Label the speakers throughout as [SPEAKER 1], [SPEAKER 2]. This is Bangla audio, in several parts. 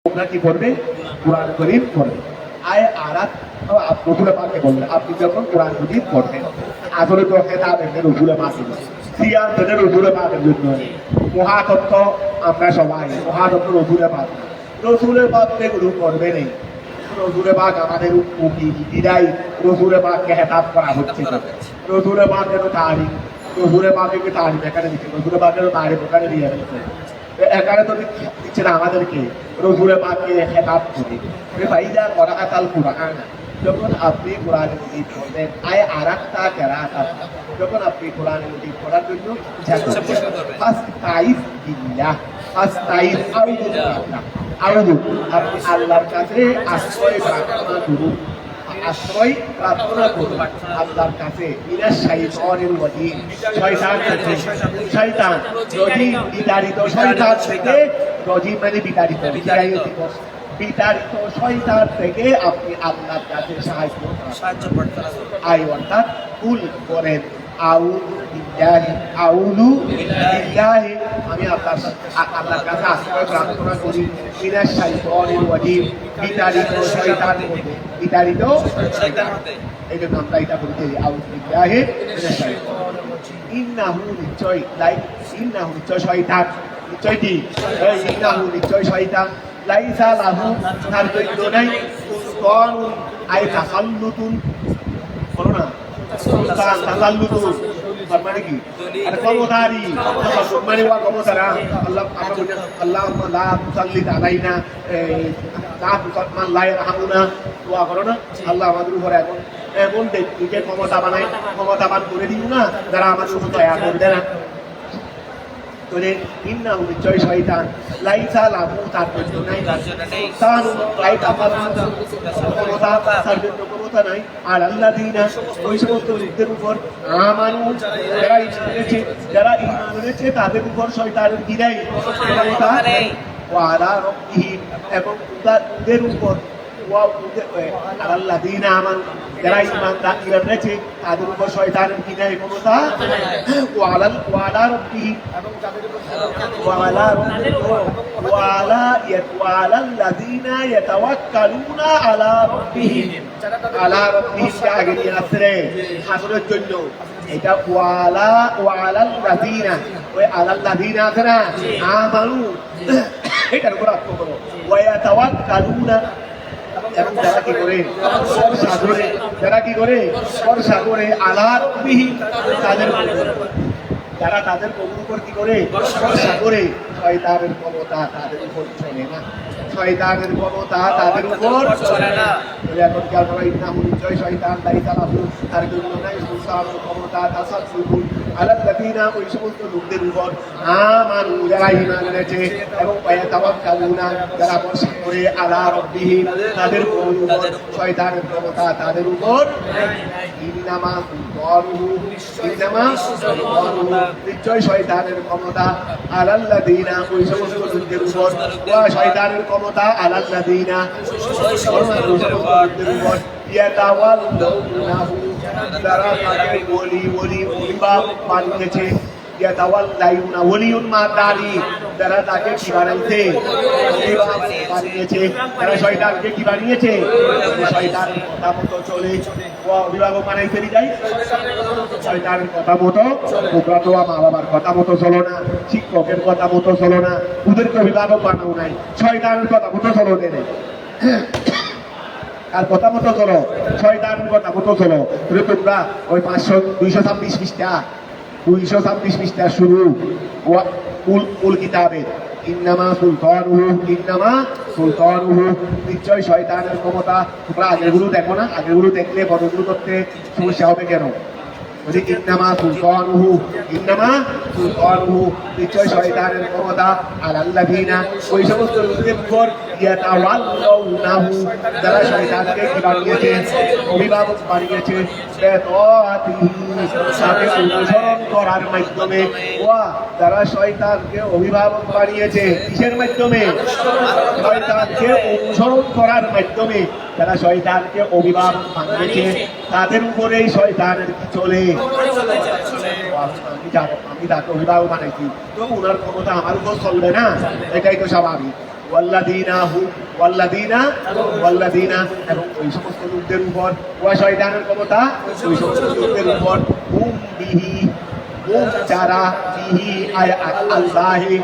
[SPEAKER 1] তোমরা কি করবে? কোরআন শরীফ পড়বে। আয় আরাত রসুল পাককে বললেন আপনি যখন কোরআন শরীফ পড়বেন, আসলে তো খেতাব এখানে রসুল পাকের সিয়াম ধরে রসুল পাকের জন্য মহাতত্ত্ব। আমরা সবাই মহাতত্ত্ব রসুল পাক, রসুলের পাককে গুরু করবে নেই। রসুলের পাক আমাদের উকিরাই রসুলের পাককে হেতাব করা হচ্ছে না। রসুলের পাকের তারিখ, রসুলের পাকে তারিখ এখানে দিচ্ছে, রসুলের পাকের তারিখ ওখানে দিয়ে দিচ্ছে। এখানে তো দিচ্ছে না আমাদেরকে রসুলের পাককে হেতাব করে ভাইদা করা আতাল কোরআন। যখন আপনি কোরআন মজিদ পড়বেন আয় আরাকটা কেরাতা, যখন আপনি কোরআন মজিদ পড়ার জন্য ইচ্ছা করবেন ফাস্তাইজ বিল্লাহ, ফাস্তাইজ আউযু বিল্লাহ, আউযু আপনি আল্লাহর কাছে আশ্রয় প্রার্থনা করুন, আশ্রয় প্রার্থনা করুন আল্লাহর কাছে মিনাশ শাইতানির রাজিম, শয়তান থেকে, শয়তান রজিম বিতাড়িত শয়তান থেকে, রজিম মানে বিতাড়িত, বিতাড়িত শয়তান থেকে আপনি আল্লাহর কাছে সাহায্য প্রার্থনা করুন। আই অর্থাৎ কুল করেন আউযু বিল্লাহি, আউযু বিল্লাহি আমি আল্লাহর কাছে আশ্রয় প্রার্থনা করি মিনাশ শাইতানির রাজিম, বিতাড়িত শয়তান থেকে, বিতাড়িত শয়তান থেকে। এই জন্য আমরা এটা বলতে আউযু বিল্লাহি মিনাশ শাইতানির রাজিম। ইন্নাহু নিশ্চয়, লাইক ইন্নাহু নিশ্চয় শয়তান, নিশ্চয় কি ইন্নাহু নিশ্চয় শয়তান লাইসা লাহু তার জন্য নাই সুলতান আই তাসাল্লুতুন, বলো না সুলতান তাসাল্লুতুন মানে কি আর ক্ষমতারি মানে ওয়া ক্ষমতারা আল্লাহ আল্লাহুম্মা লা তুসাল্লিত আলাইনা লা তুসাল্লিত লা ইয়ারহামুনা, দোয়া করো না আল্লাহ আমাদের উপর এমন ব্যক্তিকে ক্ষমতাবান করে দিও না যারা আমাদের উপর দয়া করবে না। ইন্নাহু নিশ্চয় শয়তান লাইসা লাহু তার জন্য নাই সুলতান আই তাসাল্লুতুন ক্ষমতা, তার জন্য ক্ষমতা নাই আর আল্লাযিনা ওই সমস্ত লোকদের উপর আমানু যারা ঈমান এনেছে তাদের উপর শয়তানের কি নাই ক্ষমতা নেই। ওয়া আলা রাব্বিহিম এবং তাদের উপর আল্লাযিনা আমানু যারা ঈমান এনেছে তাদের উপর শয়তানের কি নাই ক্ষমতা। ওয়া আলা রাব্বিহিম এবং তাদের উপর ওয়া আলাল্লাযিনা ইয়াতাওয়াক্কালুনা আলা রাব্বিহিম, আলা রাব্বিহিম আগে নিয়ে আসরে হাসরের জন্য এটা ওয়া আলাল্লাযিনা, ওই আলাল্লাযিনা আছে না আমানু এটার উপর আত্ম করো ওয়া ইয়াতাওয়াক্কালুনা এবং যারা কি করে সাগরে, যারা কি করে সাগরে আলা রাব্বিহিম তাদের যারা তাদের প্রভুর উপর কি করে সাগরে, শয়তানের ক্ষমতা তাদের উপর চলে না, শয়তানের ক্ষমতা তাদের উপর চলে না। এখন কি আপনারা ইন্নাহু নিশ্চয় শয়তান লাইসা লাহু তার জন্য নাই সুলতান ক্ষমতা তাসাল্লুতুন আলাল্লাযিনা ওই সমস্ত লোকদের উপর আমানু যারা ঈমান এনেছে এবং ইয়াতাওয়াক্কালুনা যারা ভরসা করে আলা রাব্বিহিম তাদের উপর, শয়তানের ক্ষমতা তাদের উপর। ইন্নামা সুলতানুহু, ইন্নামা সুলতানুহু নিশ্চয় শয়তানের ক্ষমতা আলাল্লাযিনা ওই সমস্ত লোকদের উপর, ওয়া শয়তানের ক্ষমতা আলাল্লাযিনা লোকদের উপর ইয়াতাওয়াল্লাউনাহু যারা তাকে ওলিবাব বানিয়েছে, ইয়াতাওয়াল্লাউনা ওলিউন মাদারি যারা তাকে কি বানাইছে বানিয়েছে, যারা শয়তানকে কি বানিয়েছে শয়তানের কথা মতো চলে। অভিভাবক বানাইতে যাই শয়তানের কথা মতো, তোমরা তো মা বাবার কথা মতো চলো না, শিক্ষকের কথা মতো চলো না, ওদেরকে অভিভাবক বানাও নাই, শয়তানের কথা মতো চলো দেয় আর কথা মতো চলো, শয়তানের কথা মতো চলো। তোমরা ওই 226 পৃষ্ঠা শুরু কুল কিতাবের ইন্নামা সুলতানুহু নিশ্চয় শয়তানের ক্ষমতা। তোমরা আগেরগুলো দেখো না, আগেরগুলো দেখলে বড়গুলো করতে সমস্যা হবে কেন? ইন্নামা সুলতানুহু নিশ্চয় শয়তানের ক্ষমতা আলাল্লাযিনা ওই সমস্ত লোকদের উপর ইয়াতাওয়াল্লাউনাহু যারা শয়তানকে কি বানিয়েছে অভিভাবক বানিয়েছে, তাকে অনুসরণ করার মাধ্যমে। ওয়া যারা শয়তানকে অভিভাবক বানিয়েছে কিসের মাধ্যমে? শয়তানকে অনুসরণ করার মাধ্যমে। যারা শয়তানকে অভিভাবক বানিয়েছে তাদের উপরেই শয়তানের কি চলে। আমি তাকে অভিভাবক বানাইছি তো ওনার ক্ষমতা আমার উপর চলবে না, এটাই তো স্বাভাবিক। ওয়াল্লাযীনা হুম ওয়াল্লাযীনা এবং ওই সমস্ত লোকদের উপর ওয়া শয়তানের ক্ষমতা ওই সমস্ত লোকদের উপর হুম বিহি হুম যারা বিহি আল্লাহি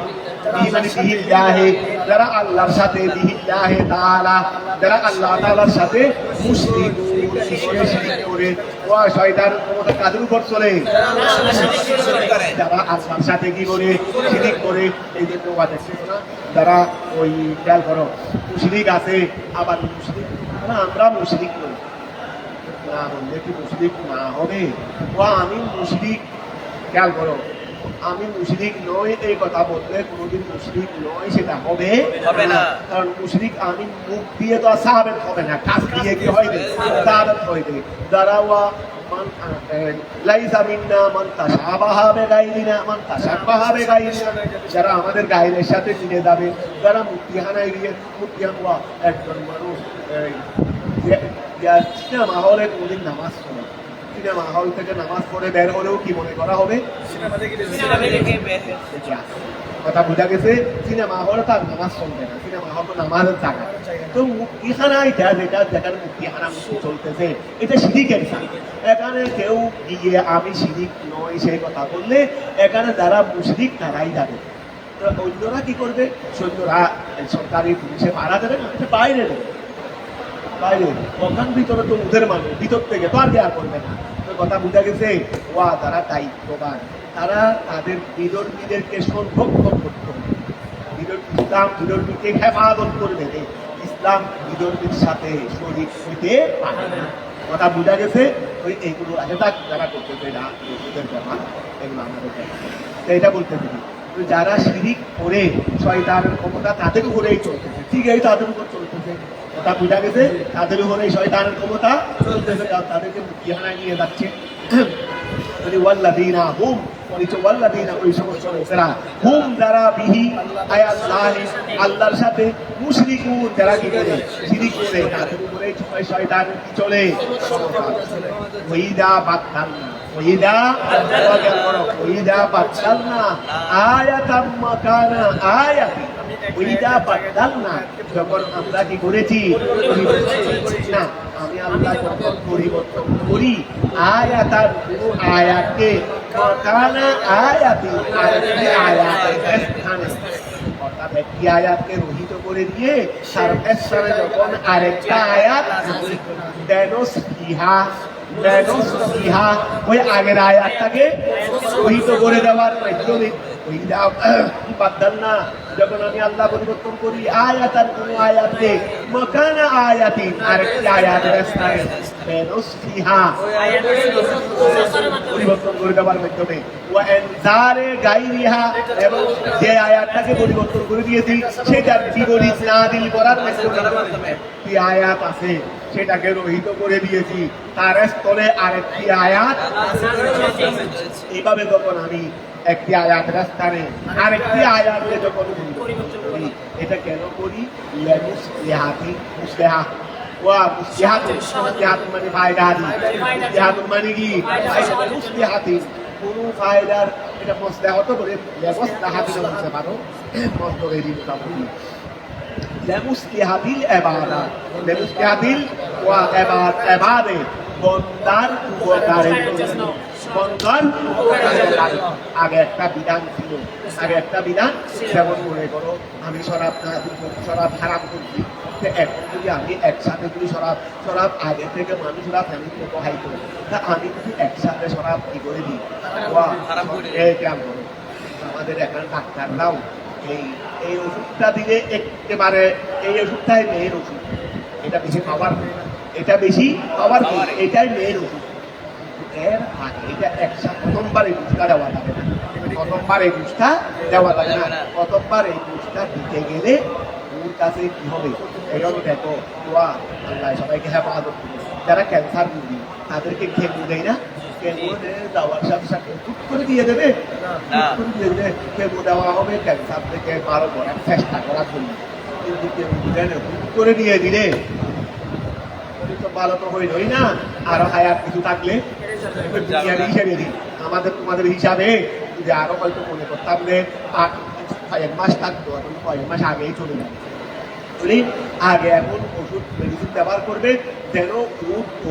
[SPEAKER 1] বিহি মানে বিহিল্লাহি যারা আল্লাহর সাথে বিহিল্লাহি তাআলা যারা আল্লাহ তাআলার সাথে শিরক করে ওয়া শয়তানের ক্ষমতা কাদের উপর চলে যারা আল্লাহর সাথে কি করে শিরক করে এই জন্য ওয়া দেখছিস না যারা ওই খেয়াল করো মুশরিক আছে আবার মুশরিক না আমরা মুশরিক নই না বললে কি মুশরিক না হবে ও আমি মুশরিক খেয়াল করো আমি মুশরিক নই এই কথা বললে কোনোদিন মুশরিক নয় সেটা হবে না কারণ মুশরিক আমি মুখ দিয়ে তো সাহাবেত হবে না কাজ দিয়ে কি হইবে সাহাবেত হইবে যারা ওয়া লাইসা মিন্না মান তাশাবাহা বিগাইরিনা মান তাশাবাহা বিগাইরিনা যারা আমাদের গায়ের সাথে মিলে যাবে যারা মুক্তিহানায় গিয়ে মুক্তিহানওয়া একজন মানুষ সিনেমা হলে কোনদিন নামাজ পড়ে সিনেমা হল থেকে নামাজ পড়ে বের হলেও কি মনে করা হবে কথা বোঝা গেছে সিনেমা হলে তার নামাজ চলবে না সিনেমা হল নামাজের জায়গা তো মুক্তিখানা এটা যেটা যেখানে মুক্তিখানা মুক্তি চলতেছে এটা শিরিকের জায়গা এখানে কেউ গিয়ে আমি শিরিক নই সেই কথা বললে এখানে যারা মুশরিক তারাই যাবে অন্যরা কি করবে সৈন্যরা সরকারি পুলিশে পাড়া দেবে না বাইরে দেবে বাইরে ওখান ভিতরে তো ওদের মানুষ ভিতর থেকে তো আর দেওয়া করবে না তো কথা বুঝা গেছে ওয়া তারা দায়িত্ববান তারা তাদের বিদর্মীদেরকে সংরক্ষণ করতে হবে ইসলাম বিদর্মীকে হেফাজত করে দেবে ইসলাম বিদর্মীর সাথে শরীক হইতে পারে না কথা বুঝা গেছে ওই এইগুলো আগে যারা করতেছে না ওদের ব্যাপার এগুলো আমাদের এটা বলতে দিবি যারা শিরিক করে শয়তানের ক্ষমতা তাদের উপরেই চলতেছে ঠিক এই তাদের উপর চলতেছে কথা বুঝা গেছে তাদের উপরে শয়তানের ক্ষমতা চলতেছে তাদেরকে মুক্তিহানায় নিয়ে যাচ্ছে ওয়াল্লাযীনা হুম ওয়াল্লাযীনা ওই সমস্ত লোকেরা হুম যারা বিহি আয়াল্লাহি আল্লাহর সাথে মুশরিকুন যারা কি করে শিরিক করে তাদের উপরে শয়তান কি চলে ওয়াইদা বাদদালনা আয়াতাম মাকানা আয়াতি ওয়াইদা বাদদালনা যখন আমরা কি করেছি না আমি আল্লাহ যখন পরিবর্তন করি আয়াতার কোন আয়াতকে মাকানা আয়াতি আরেকটি আয়াতের স্থানে অর্থাৎ একটি আয়াতকে রহিত করে দিয়ে তার স্থানে যখন আরেকটা আয়াত ওই আগের আয়াতটাকে রহিত করে দেওয়ার মাধ্যমে যখন আমি আল্লাহ পরিবর্তন করি আয়াতার কোন আয়াতকে মাকানা আয়াতিন আরেকটি আয়াতের স্থানে পরিবর্তন করে দেওয়ার মাধ্যমে এবং যে আয়াতটাকে পরিবর্তন করে দিয়েছি সেটার বিপরীত নাযিল করার মাধ্যমে একটি আয়াত আছে সেটাকে রহিত করে দিয়েছি তার স্থলে আরেকটি আয়াত এইভাবে যখন আমি একটি আয়াতের স্থানে আরেকটি আয়াতকে যখন করি এটা কেন করি মানে ফায়দাদি মানে কি কোনো ফায়দার এটা মসলাহত করে মসলাহাতি বলতে পারো মসলাহাতি মোটামুটি লেমুসলিহাতিল ইবাদাত লেমুসলিহাতিল ওয়া ইবাদে বন্দার উপকারের জন্য বন্দার আগে একটা বিধান ছিল যেমন মনে করো আমি শরাব হারাম করছি এখন যদি আমি একসাথে যদি শরাব আগে থেকে মানুষরা ফ্যামিলি প্রবাহিত তা আমি যদি একসাথে শরাব কি করে দিই আমাদের এখানে ডাক্তাররাও এই ওষুধটা দিলে একেবারে এই ওষুধটাই মেয়ের ওষুধ এটা বেশি পাওয়ার এটাই মেয়ের ওষুধ এর আগে এটা একসাথে প্রথমবার এই ওষুধটা দেওয়া যাবে না প্রথমবার এই ওষুধটা দিতে গেলে ওর কাছে কি হবে এরকম দেখো আল্লাহ সবাইকে হেফাজত করবে যারা ক্যান্সার রোগী তাদেরকে কেমো দেয় না কেমো দেওয়ার সাথে সাথে হুট করে দিয়ে দেবে কেমো দেওয়া হবে ক্যান্সার থেকে ভালো করার চেষ্টা করার জন্য কিন্তু কেমো দেন হুট করে দিয়ে দিলে তো ভালো তো হইলই না আরো হায়াত কিছু থাকলে হিসেবে দিই তোমাদের হিসাবে যে আরো হয়তো মনে করতাম যে 1 মাস থাকতো এখন 6 মাস আগেই চলে যাবে উনি আগে এমন ওষুধ মেডিসিন ব্যবহার করবে যেন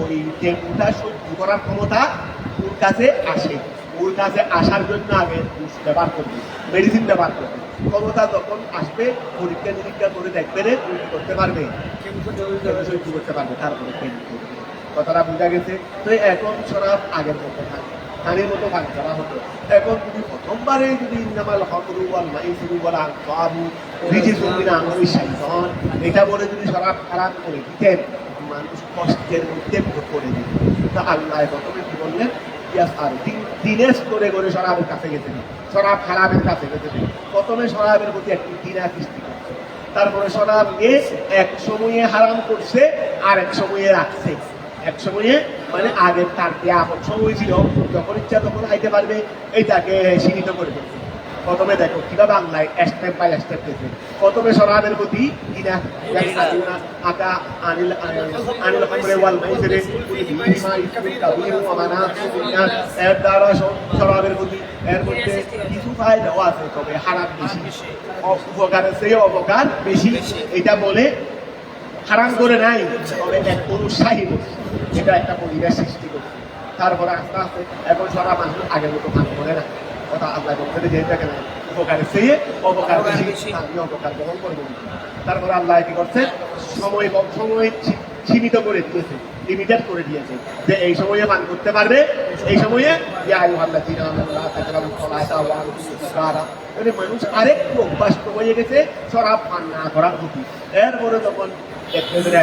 [SPEAKER 1] ওই ডেঙ্গুটা সহ্য করার ক্ষমতা ওর কাছে আসে। ওর কাছে আসার জন্য আগে ব্যবহার করবে, মেডিসিন ব্যবহার করবে। ক্ষমতা যখন আসবে পরীক্ষা নিরীক্ষা করে দেখবে রে করতে পারবে, সহ্য করতে পারবে, তারপরে কথাটা বোঝা গেছে। তো এখন শরাব আগের মতো থাকে, পানির মতো পান করা হতো। এখন যদি প্রথমবারে যদি ইন্নামাল খামরু ওয়াল মাইসিরু ওয়াল আনসাবু রিজিসুম মিন আমালি শাইতান এটা বলে যদি শরাব হারাম করে দিতেন, মানুষ কষ্টের মধ্যে পড়ে দিত। তা আল্লাহ প্রথমে কি বললেন, আর দিনের স্তরে করে শরাবের কাছে গেছে, শরাব হারামের কাছে গেছে। প্রথমে শরাবের প্রতি একটি দিনা সৃষ্টি করছে, তারপরে শরাবকে এক সময়ে হারাম করছে আর এক সময়ে রাখছে। এক সময়ে মানে আগের তার আপন সময় ছিল, যখন ইচ্ছা তখন খাইতে পারবে, এইটাকে সীমিত করে ফেলছে। প্রথমে দেখো কিভাবে আল্লাহ স্টেপ বাই স্টেপ দিয়েছে। প্রথমে শরাবের প্রতি কিনা আকা আনিল আনিল খামরে ওয়াল মাইসিরে বিহিমা ইসমিন কাবীরু ওয়া মানাফিউ লিন-নাস, এর দ্বারা শরাবের প্রতি এর মধ্যে কিছু ফায়দাও আছে, তবে হারাম বেশি, উপকারের চেয়ে অপকার বেশি। এটা বলে হারাম করে নাই, তবে এক অনুৎসাহী করছে, এটা একটা পরিবেশ সৃষ্টি করছে। তারপরে আস্তে আস্তে এখন শরাব মানুষ আগের মতো ভাগ করে না। কথা আল্লাহ বলতে যে থাকে না, উপকারের চেয়ে অপকার বেশি, আমি অপকার গ্রহণ করবো। তারপরে আল্লাহ কি করছে, সময় সীমিত করে দিয়েছে, লিমিটেড করে দিয়েছে, যে এই সময়ে পান করতে পারবে, এই সময়ে মানুষ আরেকটু অভ্যস্ত হয়ে গেছে শরাব পান না করার প্রতি। এরপরে তখন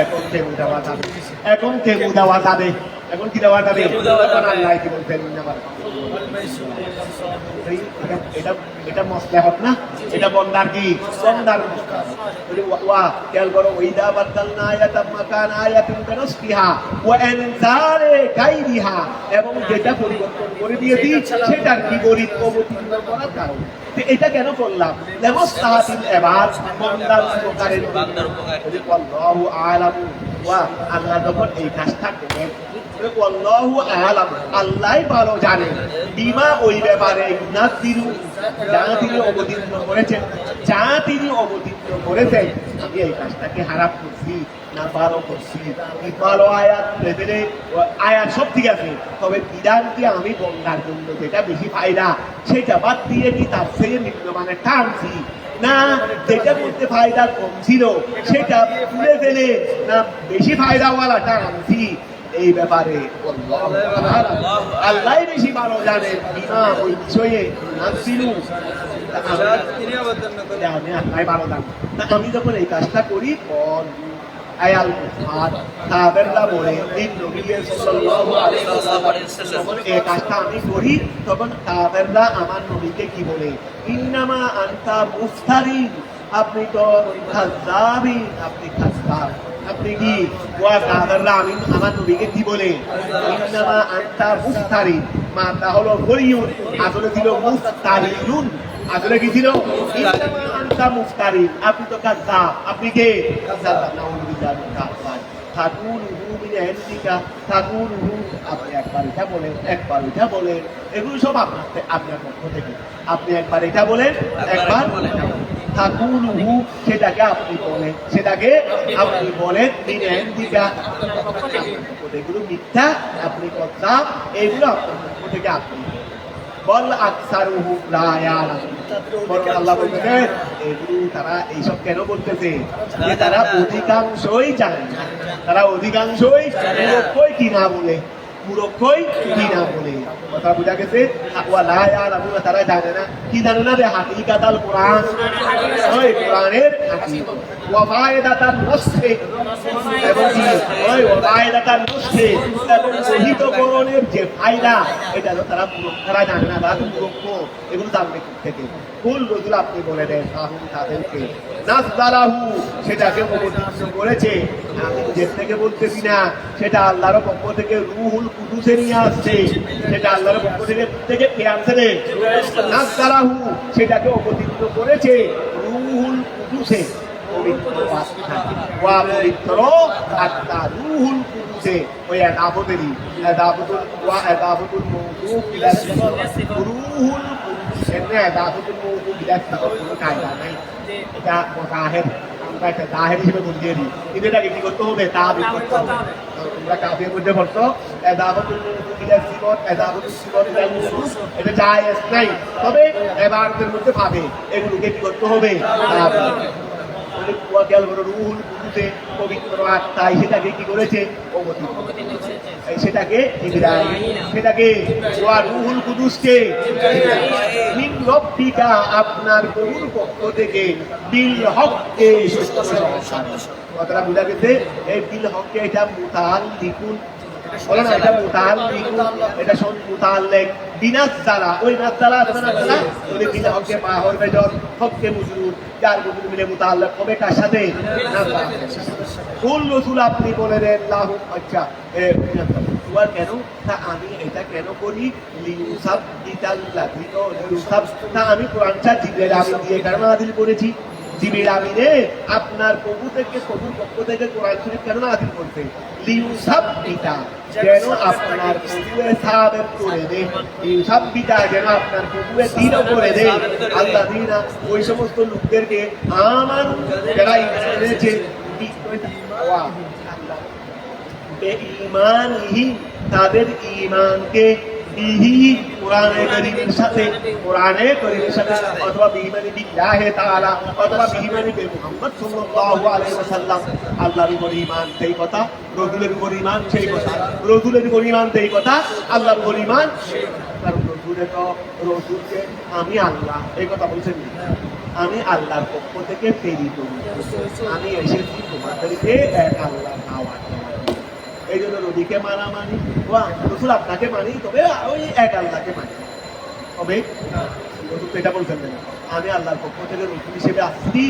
[SPEAKER 1] এখন কেমু দেওয়া যাবে, এখন কেমু দেওয়া যাবে, এখন কি দেওয়া যাবে, আল্লাহ কি বলছেন, এটা মসলাহত না, এটা বন্দার কি বন্দার ওয়া খেয়াল করো, ওইদা বাদদালনা আয়াতাম মাকানা আয়াতিন বিনাসফিহা ওয়া ইনজারে গায়রিহা, এবং যেটা পরিবর্তন করে দিয়েছি সেটার বিপরীত অবতীর্ণ করার কারণ। এটা কেন করলাম, লেমস্তাহাতিল এবার বন্দার উপকারের আল্লাহু আলামু ওয়া আল্লাহ যখন এই কাজটা করেন, আল্লাহু আলাম আল্লাহ ভালো জানেন, বিমা ওই ব্যাপারে নাযিরু যা তিনি অবতীর্ণ করেছেন, যা তিনি অবতীর্ণ করেছেন, আমি এই কাজটাকে হারাম করছি না ভালো করছি। ভালো আয়াত ভেতরে আয়াত সব ঠিক আছে, তবে বিধানকে আমি বন্ধার জন্য যেটা বেশি ফায়দা সেটা বাদ দিয়ে কি তার চেয়ে নিম্নমানের টানছি, না যেটা করতে ফায়দা কম ছিল সেটা তুলে ফেলে না বেশি ফায়দাওয়ালাটা আনছি। এই ব্যাপারে আল্লাহ বেশি ভালো জানেন, বিনা ওই বিষয়ে আমি ভালো জানি। আমি যখন এই কাজটা করি আয়াল কাবেররা বলে যখন এই কাজটা আমি করি তখন কাবেররা আমার নবীকে কি বলে, ইন্নামা আনতা মুফতারিন, আপনি তো কাযযাবিন, আপনি কাযযাব, আপনি কি ওয়া কাবেররা আমি আমার নবীকে কি বলে, ইন্নামা আনতা মুফতারিন, মাতা হলো গরিয়ুন, আসলে ছিল মুফতারিনুন, আসলে কি ছিল ইন্নামা আনতা মুফতারিন, আপনি তো কাযযাব, আপনি কে কাযযাব, নাউযুবিল্লাহি মিন যালিক। তাকুলুহু মিন ইনদিকা, তাকুলুহু আপনি একবার এটা বলেন, একবার এটা বলেন, এগুলো সব আপনার পক্ষ থেকে, আপনি একবার এটা বলেন, একবার তাকুলুহু সেটাকে আপনি বলেন, সেটাকে আপনি বলেন, মিন ইনদিকা এগুলো মিথ্যা, আপনি কাযযাব, এগুলো আপনার পক্ষ থেকে আপনি বল আকসারুহুম লা ইয়ালামুন। বরং আল্লাহ বলতেছেন এগুলো তারা এইসব কেন বলতেছে, যে তারা অধিকাংশই জানে না, তারা অধিকাংশই মূর্খই কিনা বলে, মূর্খই কিনা বলে। কথা বোঝা গেছে, ওয়া লা ইয়ালামুন তারা জানে না, কি জানে না, যে হাকিকাতাল কোরআন, ওই কোরআনের হাকিকত, ওয়া ফায়দাতান নাসখে, এবং কি ওই ওয়া ফায়দাতান নাসখে, এবং শহীদকরণের যে ফায়দা এটা তারা তারা জানে না, তারা মূর্খ, এগুলো জানবে থেকে। কুল রসুল আপনি বলে দেন তাদেরকে, নাযযালাহু সেটাকে অবতীর্ণ করেছে, আমি নিজের থেকে বলতেছি না, সেটা আল্লাহর পক্ষ থেকে রূহুল কুদুসে নিয়ে আসছে, সেটা আল্লাহর পক্ষ থেকে কে আনছে, নাযযালাহু সেটাকে অবতীর্ণ করেছে রূহুল কুদুসে, পবিত্র আত্মা, ওয়া পবিত্র আত্মা, রূহুল কুদুসে, ওই এদাবতেরই এদাবতুল ওয়া এদাবতুল মওসুফ ইলা রূহুল কুদুস, এমনি এদাবতুল মওসুফ ইলা কোনো কায়দা নাই, এটা মুতাহিদ আমরা একটা জাহের হিসেবে বুঝিয়ে দিই, কিন্তু এটাকে কি করতে হবে? তাবিদ করতে হবে। তোমরা কাফের মধ্যে পড়ছো এদাবাতুল ইলা সিবত, এদাবাতুল সিবত ইলা মুসুস, এটা জায়েজ নাই, তবে ইবাদতের মধ্যে পাবে, এগুলোকে কি করতে হবে? তাবিদ। রুহুল কুদুসে পবিত্র আত্মায় সেটাকে কি করেছে? সেটাকে সেটাকে রুহুল কুদুসকে মিন রব্বিকা, আপনার প্রভুর পক্ষ থেকে, বিল হককে, কথাটা বুঝা গেছে? এই বিল হককে এটা মুতাআল্লিকুন, বলে না এটা মুতাআল্লিকুন, এটা মুতাআল্লিক বিনাস দ্বারা, ওই নাস দ্বারা ওই বিল হককে মা হবে যত হককে মুজরুর, যার মজরুর মিলে মুতাআল্লিক হবে কার সাথে? কুল রাসূল আপনি বলে দেন লাহু, আচ্ছা তোমার কেন? তা আমি এটা কেন করি? লিউসাব বিতাল্লাহি, লিউসাব, তা আমি কোরআনটা জিবরিল আমিন দিয়ে কেন নাযিল করেছি? জিবরিল আমিনে আপনার প্রভু থেকে, প্রভুর পক্ষ থেকে কোরআন শরীফ কেন নাযিল করতে? লিউসাব বিতা, যেন আপনার প্রভুকে সাবিত করে দেয়, লিউসাব বিতা, যেন আপনার প্রভুকে দৃঢ় করে দেয়। আল্লাযীনা, ওই সমস্ত লোকদেরকে, আমান, যারা ঈমান এনেছে, বেঈমানহি, তাদের ঈমানকে, বিহি, কোরআনে কারীমের সাথে, কোরআনে কারীমের সাথে, অথবা বিঈমানি বিল্লাহি তাআলা, অথবা বিঈমানি বে মুহাম্মদ সাল্লাল্লাহু আলাইহি ওয়াসাল্লাম। আল্লাহর উপর ঈমান সেই কথা, রাসূলের উপর ঈমান সেই কথা, রাসূলের উপর ঈমান সেই কথা, আল্লাহর উপর ঈমান। কারণ রাসূলে তো, রাসূলকে আমি আল্লাহ এই কথা বলছেন, আমি আল্লাহর পক্ষ থেকে প্রেরিত, আমি এসেছি তোমাদেরকে এক আল্লাহর দাওয়াত দেওয়ার। এই জন্য নবীকে মানা মানি, রাসূল আপনাকে মানি, তবে ওই এক আল্লাহকে মানি। তবে রাসূল এটা বলছেন না, আমি আল্লাহর পক্ষ থেকে রাসূল হিসেবে আসছি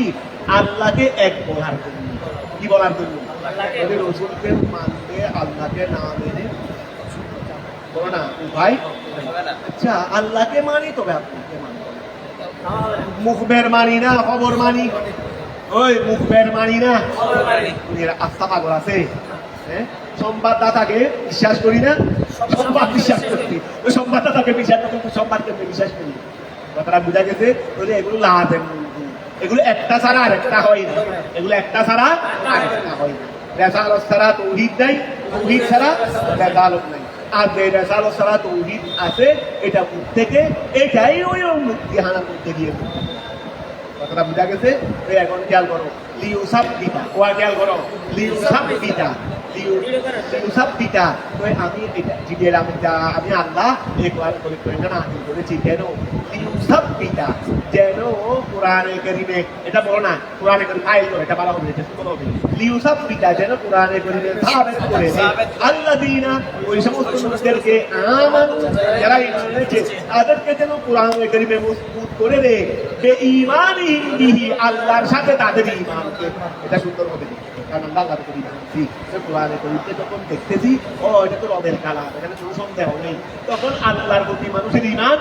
[SPEAKER 1] আল্লাহকে এক বলার জন্য। কি বলার জন্য? যদি রাসূলকে মানবে, আল্লাহকে না মেনে বলো না ভাই। আচ্ছা, আল্লাহকে মানি, তবে আপনাকে মানি, মুখবের মানি না, খবর মানি। ওই মুখবের মানি না, আস্থা পাগল আছে। সংবাদদাতাকে বিশ্বাস করি না, সংবাদ বিশ্বাস করছি, ওই সংবাদদাতাকে বিশ্বাস করতে, সংবাদকে বিশ্বাস করি। কথাটা বোঝা গেছে? এগুলো লাজেন, এগুলো একটা ছাড়া আরেকটা হয় না, এগুলো একটা ছাড়া আরেকটা হয় না। রেসালত ছাড়া তাওহীদ নাই, তাওহীদ ছাড়া রেসালত নাই। আর যে রেসালত ছাড়া তাওহীদ আছে, এটা মুখ থেকে, এটাই ওই মুক্তিহানার মধ্যে গিয়ে। কথাটা বোঝা গেছে? এখন খেয়াল করো, লিউসাব বিতা, ওয়া খেয়াল করো, লিউসাব বিতা, লিউসাব বিতা। আমি এটা জিবরিল আমিন, আমি আল্লাহ এই কোরআনটা নাযিল করেছি কেন? লিউসাব বিতা, যেন কোরআনে কারীমে, এটা বলো না কোরআনে কারীম ফাইল করে, এটা বলা হবে, এটা শুনো হবে। লিউসাব বিতা, যেন কোরআনে কারীমে সাবিত করে দেয়, আল্লাযীনা, ওই সমস্ত লোকদেরকে, আমানু, যারা ঈমান এনেছে, তাদেরকে যেন কোরআনে কারীমে মজবুত করে দেয়, বেঈমানিহিম বিহি, আল্লাহর সাথে তাদের ঈমানকে। এটা সুন্দর হবে, কারণ আমরা আল্লাহর উপর ঈমান আনছি। কোরআনে কারীমকে যখন দেখতেছি, ও এটা তো রবের কালাম, এখানে কোনো সন্দেহ নেই, তখন আল্লাহর প্রতি মানুষের ঈমান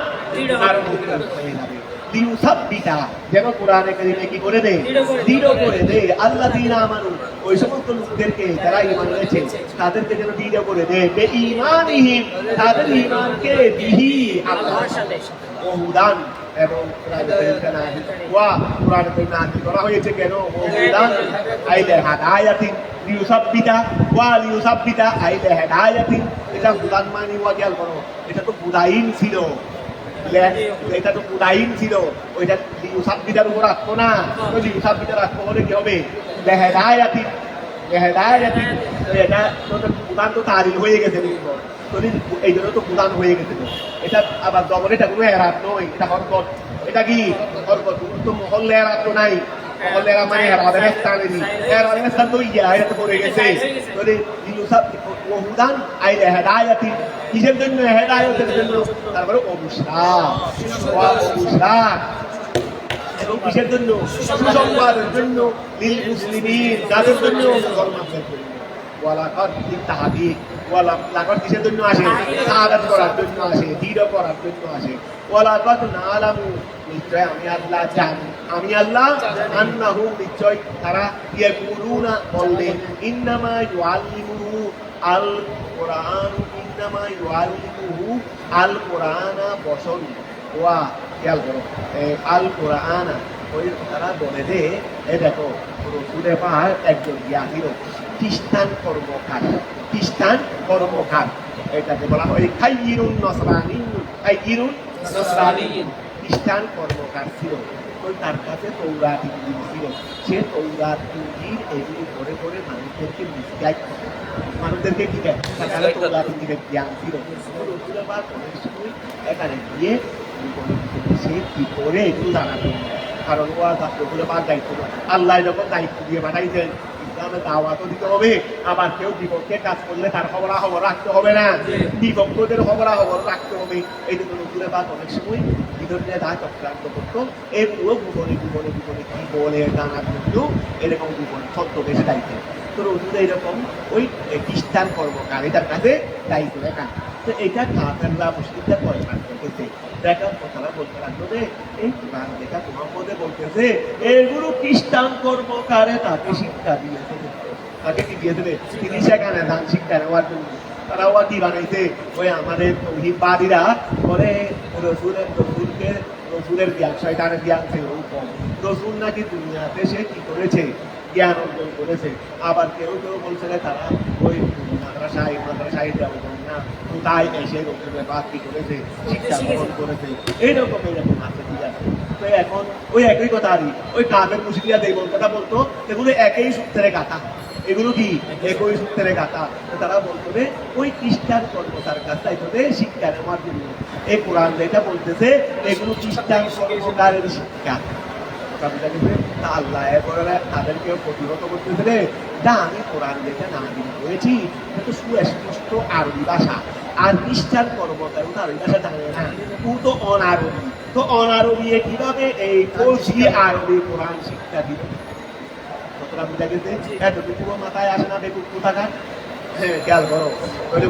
[SPEAKER 1] আরো মজবুত হয়ে যাবে। লিউসাব্বিতা, যেন কোরআনে কারীমে কি করে দেয়? দৃঢ় করে দেয়। আল্লাযীনা আমানু, ওই সমস্ত লোকদেরকে যারা ঈমান এনেছে, তাদেরকে যেন দৃঢ় করে দেয়, বেঈমানিহিম, তাদের ঈমানকে, বিহি, আল্লাহর সাথে, ওহুদান, এবং কোরআনে কারীম নাযিল করা হয়েছে কেন? ওহুদান আইলে হাদায়াতিন, লিউসাব্বিতা ওয়া লিউসাব্বিতা আইলে হাদায়াতিন। এটা হুদান মানে ওয়া খেয়াল করো, এটা তো হুদাইন ছিল, এটা তো হুদাইন ছিল, ওইটা লিউসাব্বিতার উপর আসতো না। তো লিউসাব্বিতার আসতো হলে কি হবে? লেহেদায়াতিন, লেহেদায়াতিন। এটা তো হুদান তো তারিল হয়ে গেছে, এই জন্য তো হুদান হয়ে গেছে। এটা আবার জবর, এটা কোনো এরাত নয়, এটা হরকত। এটা কি হরকত? তো মহল্লে এরাত তো নাই, মহল্লে এরা মানে এরাদের স্থানে নেই, এরাদের স্থান তো ইয়া, এটা তো পড়ে গেছে। লিউসাব ওহুদান আইলে হেদায়াতিন, কিসের জন্য? হেদায়াতের জন্য। তারপরে অবুশরা, অবুশরা, এবং কিসের জন্য? সুসংবাদের জন্য। লিল মুসলিমিন, যাদের জন্য? মুসলমানদের জন্য। ওয়ালাকাদ লিতাহদিক, ওয়ালাকাদ কিসের জন্য আসে? সাহাদাত করার জন্য আসে, দৃঢ় করার জন্য আসে। ওয়ালাকাদ নালামু, নিশ্চয় আমি আল্লাহ জানি, আমি আল্লাহ, আন্নাহু, নিশ্চয় তারা, ইয়াকুলুনা, বললেন, ইন্নামা ইউআল্লিমুহু আল কোরআন, ইন্নামা ইউআল্লিমুহু আল কোরআনা বশরুন। ওয়া খেয়াল করো, আল কোরআনা, ওই তারা বলে যে এ দেখো রসুলের পাহাড় একজন জ্ঞানীর খ্রিস্টান কর্মকার, খ্রিস্টান কর্মকার, এটাকে বলা হয় খাইরুন নসরানি, খাইরুন নসরানি, খ্রিস্টান কর্মকার ছিল। ওই তার কাছে তৌরাত ইনজিল ছিল, সে তৌরাত ইনজিল এগুলি করে করে মানুষদেরকে মিসগাইড করে, মানুষদেরকে কি দেয় তাহলে তৌরাত ইনজিলের জ্ঞান ছিল। রসুলের পাহাড় অনেক সময় এখানে গিয়ে সে কি করে এগুলো জানাবে, কারণ ও রসুলের পাহাড় দায়িত্ব আল্লাহ যখন দায়িত্ব দিয়ে পাঠাইছেন ইসলামে দাওয়াতও দিতে হবে, আবার কেউ বিপক্ষে কাজ করলে তার খবরাখবর রাখতে হবে না, বিপক্ষদের খবরাখবর রাখতে হবে। এই জন্য রসুলের পাহাড় অনেক সময় ভিতরে যা চক্রান্ত করতো এগুলো গোপনে গোপনে গোপনে কি বলে জানার জন্য এরকম গোপনে ছদ্মবেশে দায়িত্ব। তো রসুল এইরকম ওই খ্রিস্টান কর্মকারীদের কাছে দায়িত্ব দেখা। তো এটা কাফেররা মুশরিকরা পয়সা করতেছে, দেখার কথাটা বলতে লাগলো যে এই কোরআন দেখা তোমার মধ্যে বলতেছে এগুলো খ্রিস্টান কর্মকারে তাকে শিক্ষা দিয়েছে, তাকে কি দিয়েছে তিনি সেখানে দান শিক্ষা নেওয়ার জন্য। তারা ওয়া কি বানাইছে, ওই আমাদের তৌহিদবাদীরা বলে রসুলের জ্ঞান শয়তানের জ্ঞান ছিল কম, রসুল নাকি দুনিয়াতে সে কি করেছে জ্ঞান অর্জন করেছে। আবার কেউ কেউ বলছে তারা ওই মাদ্রাসায় যাবো না, কোথায় এসে রসুলের বাদ কি করেছে শিক্ষা গ্রহণ করেছে, এইরকম আছে, ঠিক আছে। তো এখন ওই একই কথা আরই ওই কাফের মুশরিকরা যে কথা বলতো এগুলো একই সূত্রে গাথা, এগুলো কি একই সূত্রে গাথা। তারা বলতো যে ওই খ্রিস্টান কর্মকার কাছে শিক্ষা নেওয়ার জন্য এই কোরআন যেটা বলতেছে এগুলো খ্রিস্টান কর্মকারের শিক্ষা। আল্লাহ এরপরে তাদেরকেও প্রতিহত করতেছে রে, না আমি কোরআন যেটা নাযিল করেছি এটা সুস্পষ্ট আরবি ভাষা, আর খ্রিস্টান কর্মকার আরবি ভাষা জানে না, ও তো অনারবি, তো অনারবি কিভাবে এই ফৌজি আরবি কোরআন শিক্ষা দিবে? কতটা বুঝা গেছে? এতটুকু মাথায় আসে না বেকুব কোথাকার। হ্যাঁ খেয়াল করো,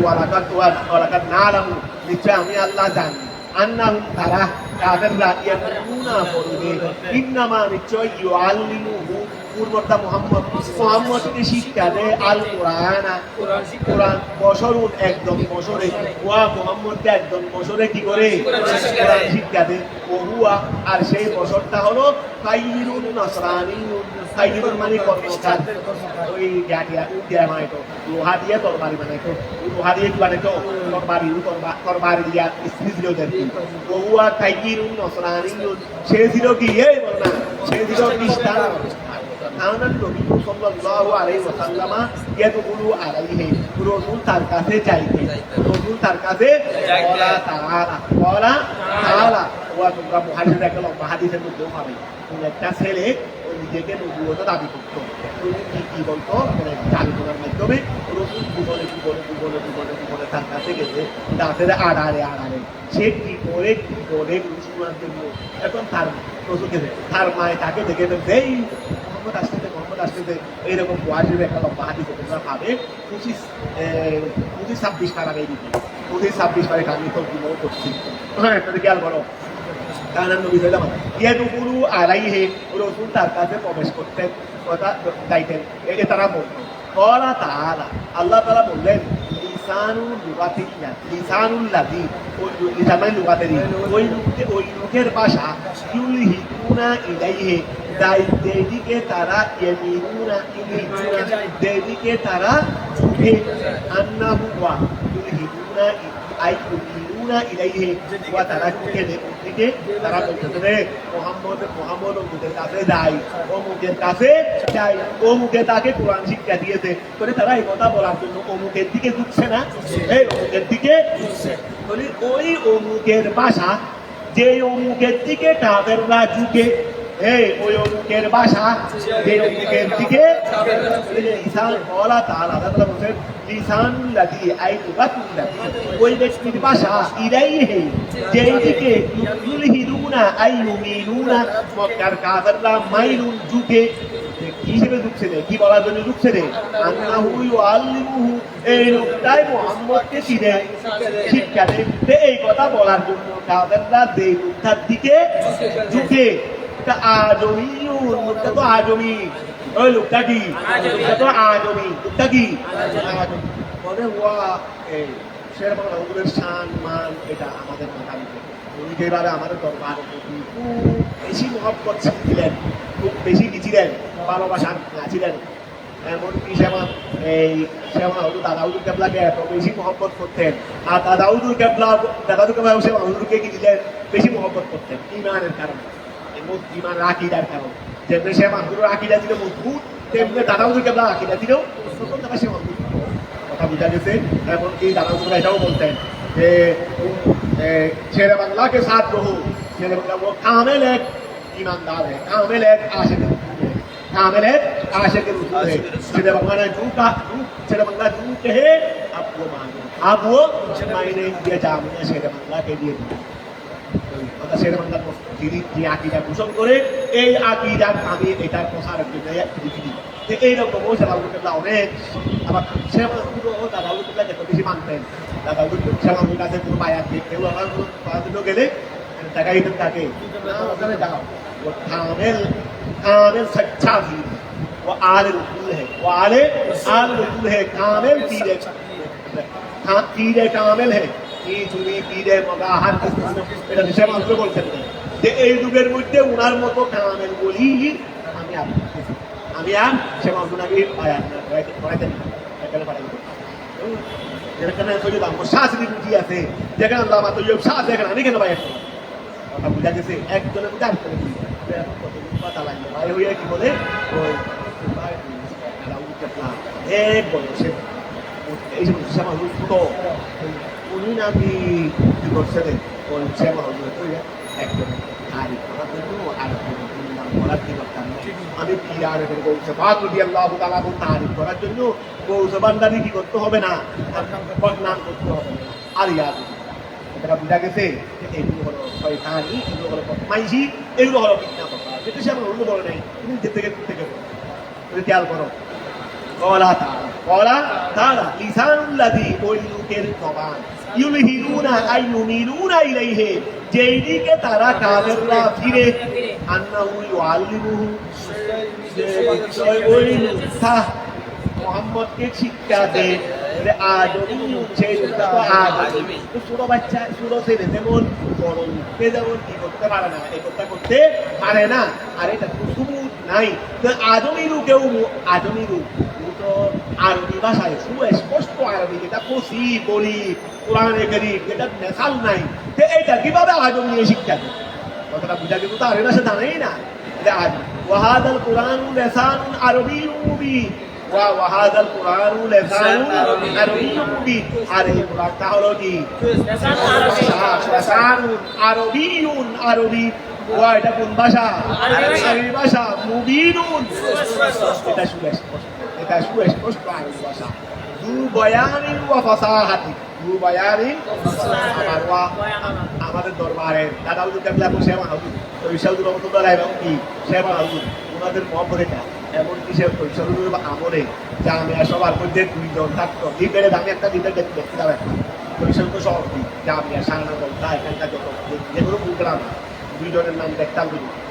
[SPEAKER 1] ওয়ালাকাদ নালামু, নিশ্চয় আমি আল্লাহ জানি, আন্নাহুম তারা কাফেররা ইয়াকুনা বলবে ইন্নামা নিশ্চয় ইউআল্লিমুহু পূর্বতা মুহাম্মদকে শিক্ষা দেয় আল কোরআন বশরুন একদম বশরে, ওয়া মুহাম্মদকে একদম বশরে কি করে কোরআন শিক্ষা দেয়। ও হুয়া আর সেই বশরটা হলো খাইরুন নসরানিয়ুন, খাইরুন মানে কর্মকার, ওই দিয়া বানাইতো লোহা দিয়ে তরবারি বানাইতো, লোহা দিয়ে কি বানাইতো তরবারি দিয়া স্ত্রী ছিল দেখি। ও হুয়া খাইরুন নসরানিয়ুন, সে ছিল কি এই বল না, সে ছিল খ্রিস্টান। কারণ নবী সাল্লাল্লাহু আলাইহি ওয়াসাল্লাম ইয়াদুলু আলাইহি, রাসূল তার কাছে চাইতে, রাসূল তার কাছে বলা তাআলা ওয়া তোমরা মুহাদ্দিস একটা লম্বা হাদিসের মধ্যেও পাবে, একটা ছেলে নিজেকে নবুয়ত দাবি করতো, কি বলতো আলোচনার মাধ্যমে রসুল জীবনে তার কাছে গেছে দাঁতের আড়ারে সে কি করে শোনার জন্য। এখন তার রসুল গেছে, তার মায় তাকে দেখে ফেলছে এই মোহাম্মদ আসতেছে এইরকম বয়সের একটা লম্বা হাদিস তোমরা পাবে 25-26 পারা দিকে 25-26 পারে আমি তো করছি। হ্যাঁ এটা খেয়াল করো, রসুল তার কাছে প্রবেশ করতেন, কথা গাইতেন, তারা বলতো কলা তাআলা, আল্লাহ তাআলা বললেন ওই লোকের ভাষা ইউলহিকুনা ইলাইহি, যেদিকে তারা যেদিকে তারা ঝুঁকে, আন্নাহু ওয়া ইউলহিকুনা আইয়ুমিনুনা ইলাইহি, ওয়া তারা ঝুঁকে দিকে তারা বলতেছে মুহাম্মদ অমুকের কাছে যাই, অমুকের কাছে যাই, অমুকে তাকে কোরআন শিক্ষা দিয়েছে, করে তারা এই কথা বলার জন্য অমুকের দিকে ঝুঁকছে না, এই অমুকের দিকে বলি ওই অমুকের ভাষা, যে অমুকের দিকে কাফেররা ঝুঁকে, এই ওই অমুকের ভাষা, যে অমুকের দিকে লিসান বলা তাআলা বলেন লিসানুল্লাযী আই লুগাতুল্লাযী, ওই ব্যক্তির ভাষা ইলাইহি, যেই দিকে ইউলহিদুনা আই ইউমিনুনা, মক্কার কাফেররা মাইলুন ঝুঁকে, কি হিসেবে ঢুকছে রে, কি বলার জন্য ঢুকছে রে, আন্নাহু ইউআল্লিমুহু, এই লোকটাই মুহাম্মদকে কি দেয় শিক্ষা দেয়, এই কথা বলার জন্য কাফেররা যেই লোকটার দিকে ঝুঁকে, আজমিউন, লোকটা তো আজমি, ওই লোকটা কি লোকটা তো আজমি, লোকটা কি বলে ওয়া এই শের বাংলা ওগুলোর শান মান এটা আমাদের মাথা দিতে উনি যেভাবে আমাদের দরবারের প্রতি খুব বেশি মহব্বত ছিলেন, খুব বেশি কি ছিলেন, ভালোবাসা ছিলেন। এমনকি শ্যামা হুজুর দাদা হুজুর কেবলাকে এত বেশি মহব্বত করতেন, আর দাদা হুজুর কেবলা শ্যামা হুজুরকে কি দিলেন, বেশি মহব্বত করতেন ইমানের কারণে, ইমানের আকিদার কারণে। যেমনি শ্যামা হুজুরের আকিদা ছিল মজবুত, তেমনি দাদা হুজুর কেবলা আকিদা ছিল শ্যামা হুজুর। কথা বোঝা গেছে। এমনকি দাদা হুজুর এটাও বলতেন যে शेर बंगला के साथ रहो, शेर बंगला वो कामिल एक ईमानदार है, कामिल एक आशिक है, कामिल एक आशिक रसूल है। शेर बंगला ने शेर बंगला जू कहे अब वो मानो, अब वो मैंने ये जामिया शेर बंगला के लिए কথা शेर बंगला যিনি যে আকিদা পোষণ করে এই আকিদার আমি এটার প্রসারের জন্য লিখি। এইরকম শ্যামাউদ্দিন অনেক আবার শ্যামাউদ্দিন দাদা আউদ্দিন এত বেশি মানতেন। দাদা আউদ্দিন শ্যামাউদ্দিন কাছে কোনো বায়াত কেউ আমার বায়াত গেলে টাকা দিতেন তাকে, ওখানে যাও ও कामिल सच्चा पीर है, वो आले रसूल है, वो आले रसूल है, कामिल पीर कामिल है। পীরে মগাহার এটা হিসেবে মাত্র বলছেন যে এই যুগের মধ্যে উনার মতো কামেল বলি আমি আর সে মামুনাকে যেখানে শাস্ত্রী বুঝি আছে, যেখানে আল্লাহ মাত্র শাহ দেখেন আমি কেন বাইরে কথা বুঝা গেছে। একজনের মধ্যে আর কথা লাগবে ভাই হইয়া কি বলে ওই এক বয়সে এই সমস্যা মানুষ ছোট উনি নাকি কি করছেন ওই শ্যামা হুজুর একজন তারিফ করার জন্য আর বলার কি করতাম আমি পিয়ারের গৌসবাদ যদি আল্লাহ তাআলা তারিফ করার জন্য গৌসবান্দারি কি করতে হবে না, বদনাম করতে হবে না। আর ইয়াদ এটা বুঝা গেছে এগুলো হলো শয়তানি, এগুলো হলো বদমাইশি, এগুলো হলো মিথ্যা কথা। যেটা শ্যামা হুজুর বলে নাই, তুমি যে থেকে খেয়াল করো। قال تعالى لسان الذي ওইলুকের জবান ইউলহিনুনা আই ইউমিলুনা ইলাইহি, যেই দিকে তারা কাফেররা ফিরে আন্নাহু ইউআল্লিমুহু ওই মুসা মুহাম্মদকে শিক্ষা দেয় আদমি সেই তো আদমি তো ছোট বাচ্চা ছোট ছেলে যেমন বড় লোককে যেমন কি করতে পারে না, এই করতে পারে না, আর এটা তো সুবুত নাই। তো আদমি রূপেও আদমি রূপ আরবি ভাষায় সুস্পষ্ট আরবি, যেটা কষি বলি কোরআনে কারীম, যেটা মেসাল নাই, তো এইটা কিভাবে আদম নিয়ে শিক্ষা দেয়? কথাটা বুঝা গেল তো আরবি ভাষা জানেই না। ওয়াহাদাল কুরআনু লিসানুন আরবিয়্যুম মুবিন, ওয়াহাদাল কুরআনু লিসানুন আরবিয়্যুম মুবিন। আর এই কুরআনটা হলো কি লিসানুন আরবিয়্যুন, আরবি ওয়া এটা কোন ভাষা? আরবি ভাষা। মুবিনুন এটা সুস্পষ্ট, এটা সুস্পষ্ট আরবি ভাষা। দু বয়ানিন ওয়া ফাসাহাতি, দু বয়ানিন আমাদের দরবারে দাদা হুজুর কেবলা শ্যামা হুজুর ঐশাহুজুর রহমতুল্লাহ এবং কি শ্যামা হুজুর ওনাদের মহব্বতেটা এমনকি সে ঐশাহুজুর আমলে জামিয়া সবার মধ্যে দুইজন থাকতো। লিডারে আমি একটা লিডার দেখতে যাবেন ঐশাহুজুর সভাপতি জামিয়া সাংনা বলতা এখানকার যত যেগুলো প্রোগ্রাম দুইজনের নাম দেখতাম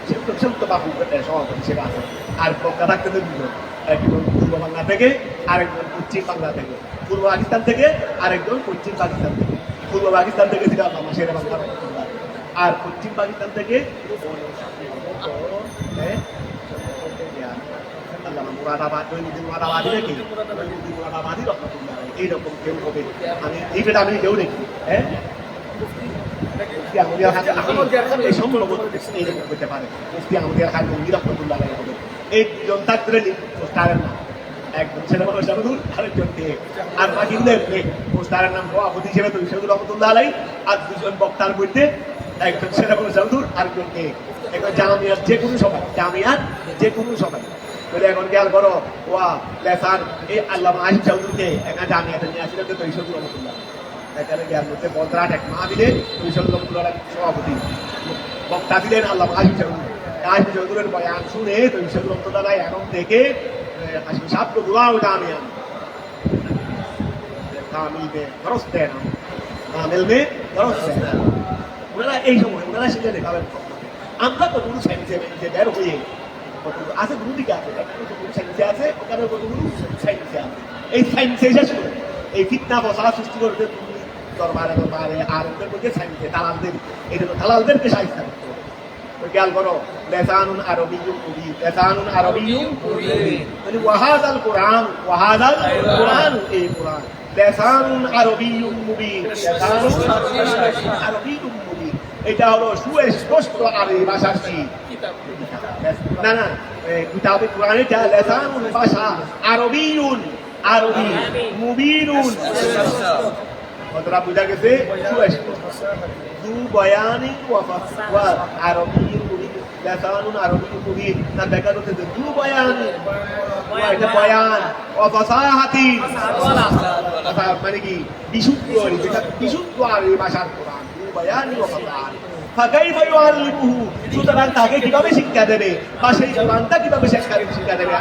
[SPEAKER 1] সেগুলো তো বাবু সভাপতি সেটা আছে। আর বক্তা থাকতে দুজন, একজন পূর্ব বাংলা থেকে আরেকজন পশ্চিম বাংলা থেকে, পূর্ব পাকিস্তান থেকে আরেকজন পশ্চিম পাকিস্তান থেকে। পূর্ব পাকিস্তান থেকে ছিল আল্লামা শের বাংলা, আর পশ্চিম পাকিস্তান থেকে এইরকম কেউ হবে। আমি এইটা আমি কেউ দেখি হ্যাঁ করতে পারে এই দুজন থাকলে পোস্টারের নাম একজন ছেলে মানুষ আরেকজনকে, আর বাকিগুলো পোস্টারের নাম সভাপতি হিসেবে তৈরি রহমতুল্লাহ আলাই, আর দুজন বক্তার মধ্যে একজন ছেলে মানুষ আরেকজনকে। এখন জামিয়ার যে কোনো সবাই, জামিয়ার যে কোনো সবাই বলে এখন খেয়াল করো ওয়া লেসান এই আল্লামা আসিফ চৌধুরীকে এখানে জামিয়াতে নিয়ে আসলে তো তৈরি রহমতুল্লাহ এখানে জ্ঞান মধ্যে বদরাট এক মা দিলেন সভাপতি, বক্তা দিলেন আল্লামা আসিফ চৌধুরী। আসিফ চৌধুরীর বয়ান শুনে তৈরি রহমতুল্লাহ এখন থেকে আসিফ সাহেব को दुआ জামিয়া কামিল में दरस देना, কামিল में दरस देना। ওনারা এই সময় ওনারা সেটা দেখাবেন। আমরা কতগুলো সাইন্সে বের হয়ে আছে দুটো দিকে আছে, কতগুলো সাইন্সে আছে, ওখানে কতগুলো সাইন্সে আছে। এই সাইন্সে শেষ করে এই ফিতনা ফসাদ সৃষ্টি করতে দরবারে দরবারে আরবদের মধ্যে সাইতে দালালদের এই জন্য দালালদেরকে সাহিত্য করতে হবে। খেয়াল করো লেসানুন আরবিয়্যুম মুবিন, লেসানুন আরবিয়্যুম মুবিন, মানে ওয়াহাদাল কোরআন, ওয়াহাদাল কোরআন, এই কোরআন লেসানুন আরবিয়্যুম মুবিন, লেসানুন আরবিয়্যুম মুবিন, এটা হলো সুস্পষ্ট আরবি ভাষার কি না না কিতাবে কোরআন, এটা লেসানুন ভাষা, আরবিয়ুন আরবি, মুবিনুন কতটা বুঝা গেছে, দু বয়ানি ওয়া আরবিয়ুন মুবিন, লেসানুন আরবিয়ুন মুবিন, তার ব্যাখ্যা হচ্ছে দু বয়ানি, এটা বয়ান ওয়া ফাসাহাতি, মানে কি বিশুদ্ধ, যেটা বিশুদ্ধ আরবি ভাষার কোরআন, দু বয়ানি ওয়া ফাসাহাতি। ফাকাইফা ইউআল্লিমুহু, সুতরাং তাকে কিভাবে শিক্ষা দেবে বা সেই কোরআনটা কিভাবে শিক্ষা দেবে,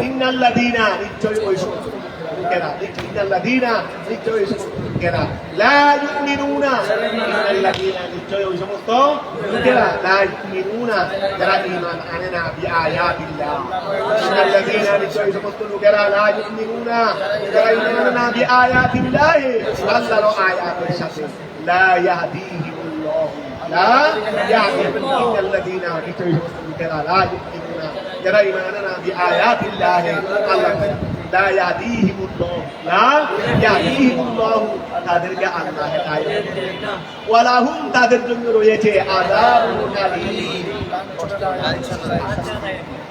[SPEAKER 1] ইন্নাল্লাযীনা নিশ্চয়ই ওই সমস্ত লোকেরা, ইন্নাল্লাযীনা নিশ্চয়ই ওই সমস্ত লোকেরা, লা ইউমিনুনা, ইন্নাল্লাযীনা নিশ্চয়ই ওই সমস্ত লোকেরা, লা ইউমিনুনা যারা ঈমান আনে না, বিআয়াতিল্লাহ, ইন্নাল্লাযীনা নিশ্চয়ই ওই সমস্ত লোকেরা, লা ইউমিনুনা যারা ঈমান আনে না, বিআয়াতিল্লাহ আল্লাহর আয়াতের সাথে, লা ইয়াহদিহিমুল্লাহ, লা ইয়াহদিহিম, ইন্নাল্লাযীনা নিশ্চয়ই ওই সমস্ত লোকেরা, লা ইউমিনুনা যারা ঈমান আনে না, বিআয়াতিল্লাহ আল্লাহ, লা ইয়াহদিহিমুল্লাহ, লা ইয়াহদিহিমুল্লাহ তাদেরকে আল্লাহ হেদায়েত দেন না, ওয়া লাহুম তাদের জন্য রয়েছে আযাবুন আলীম,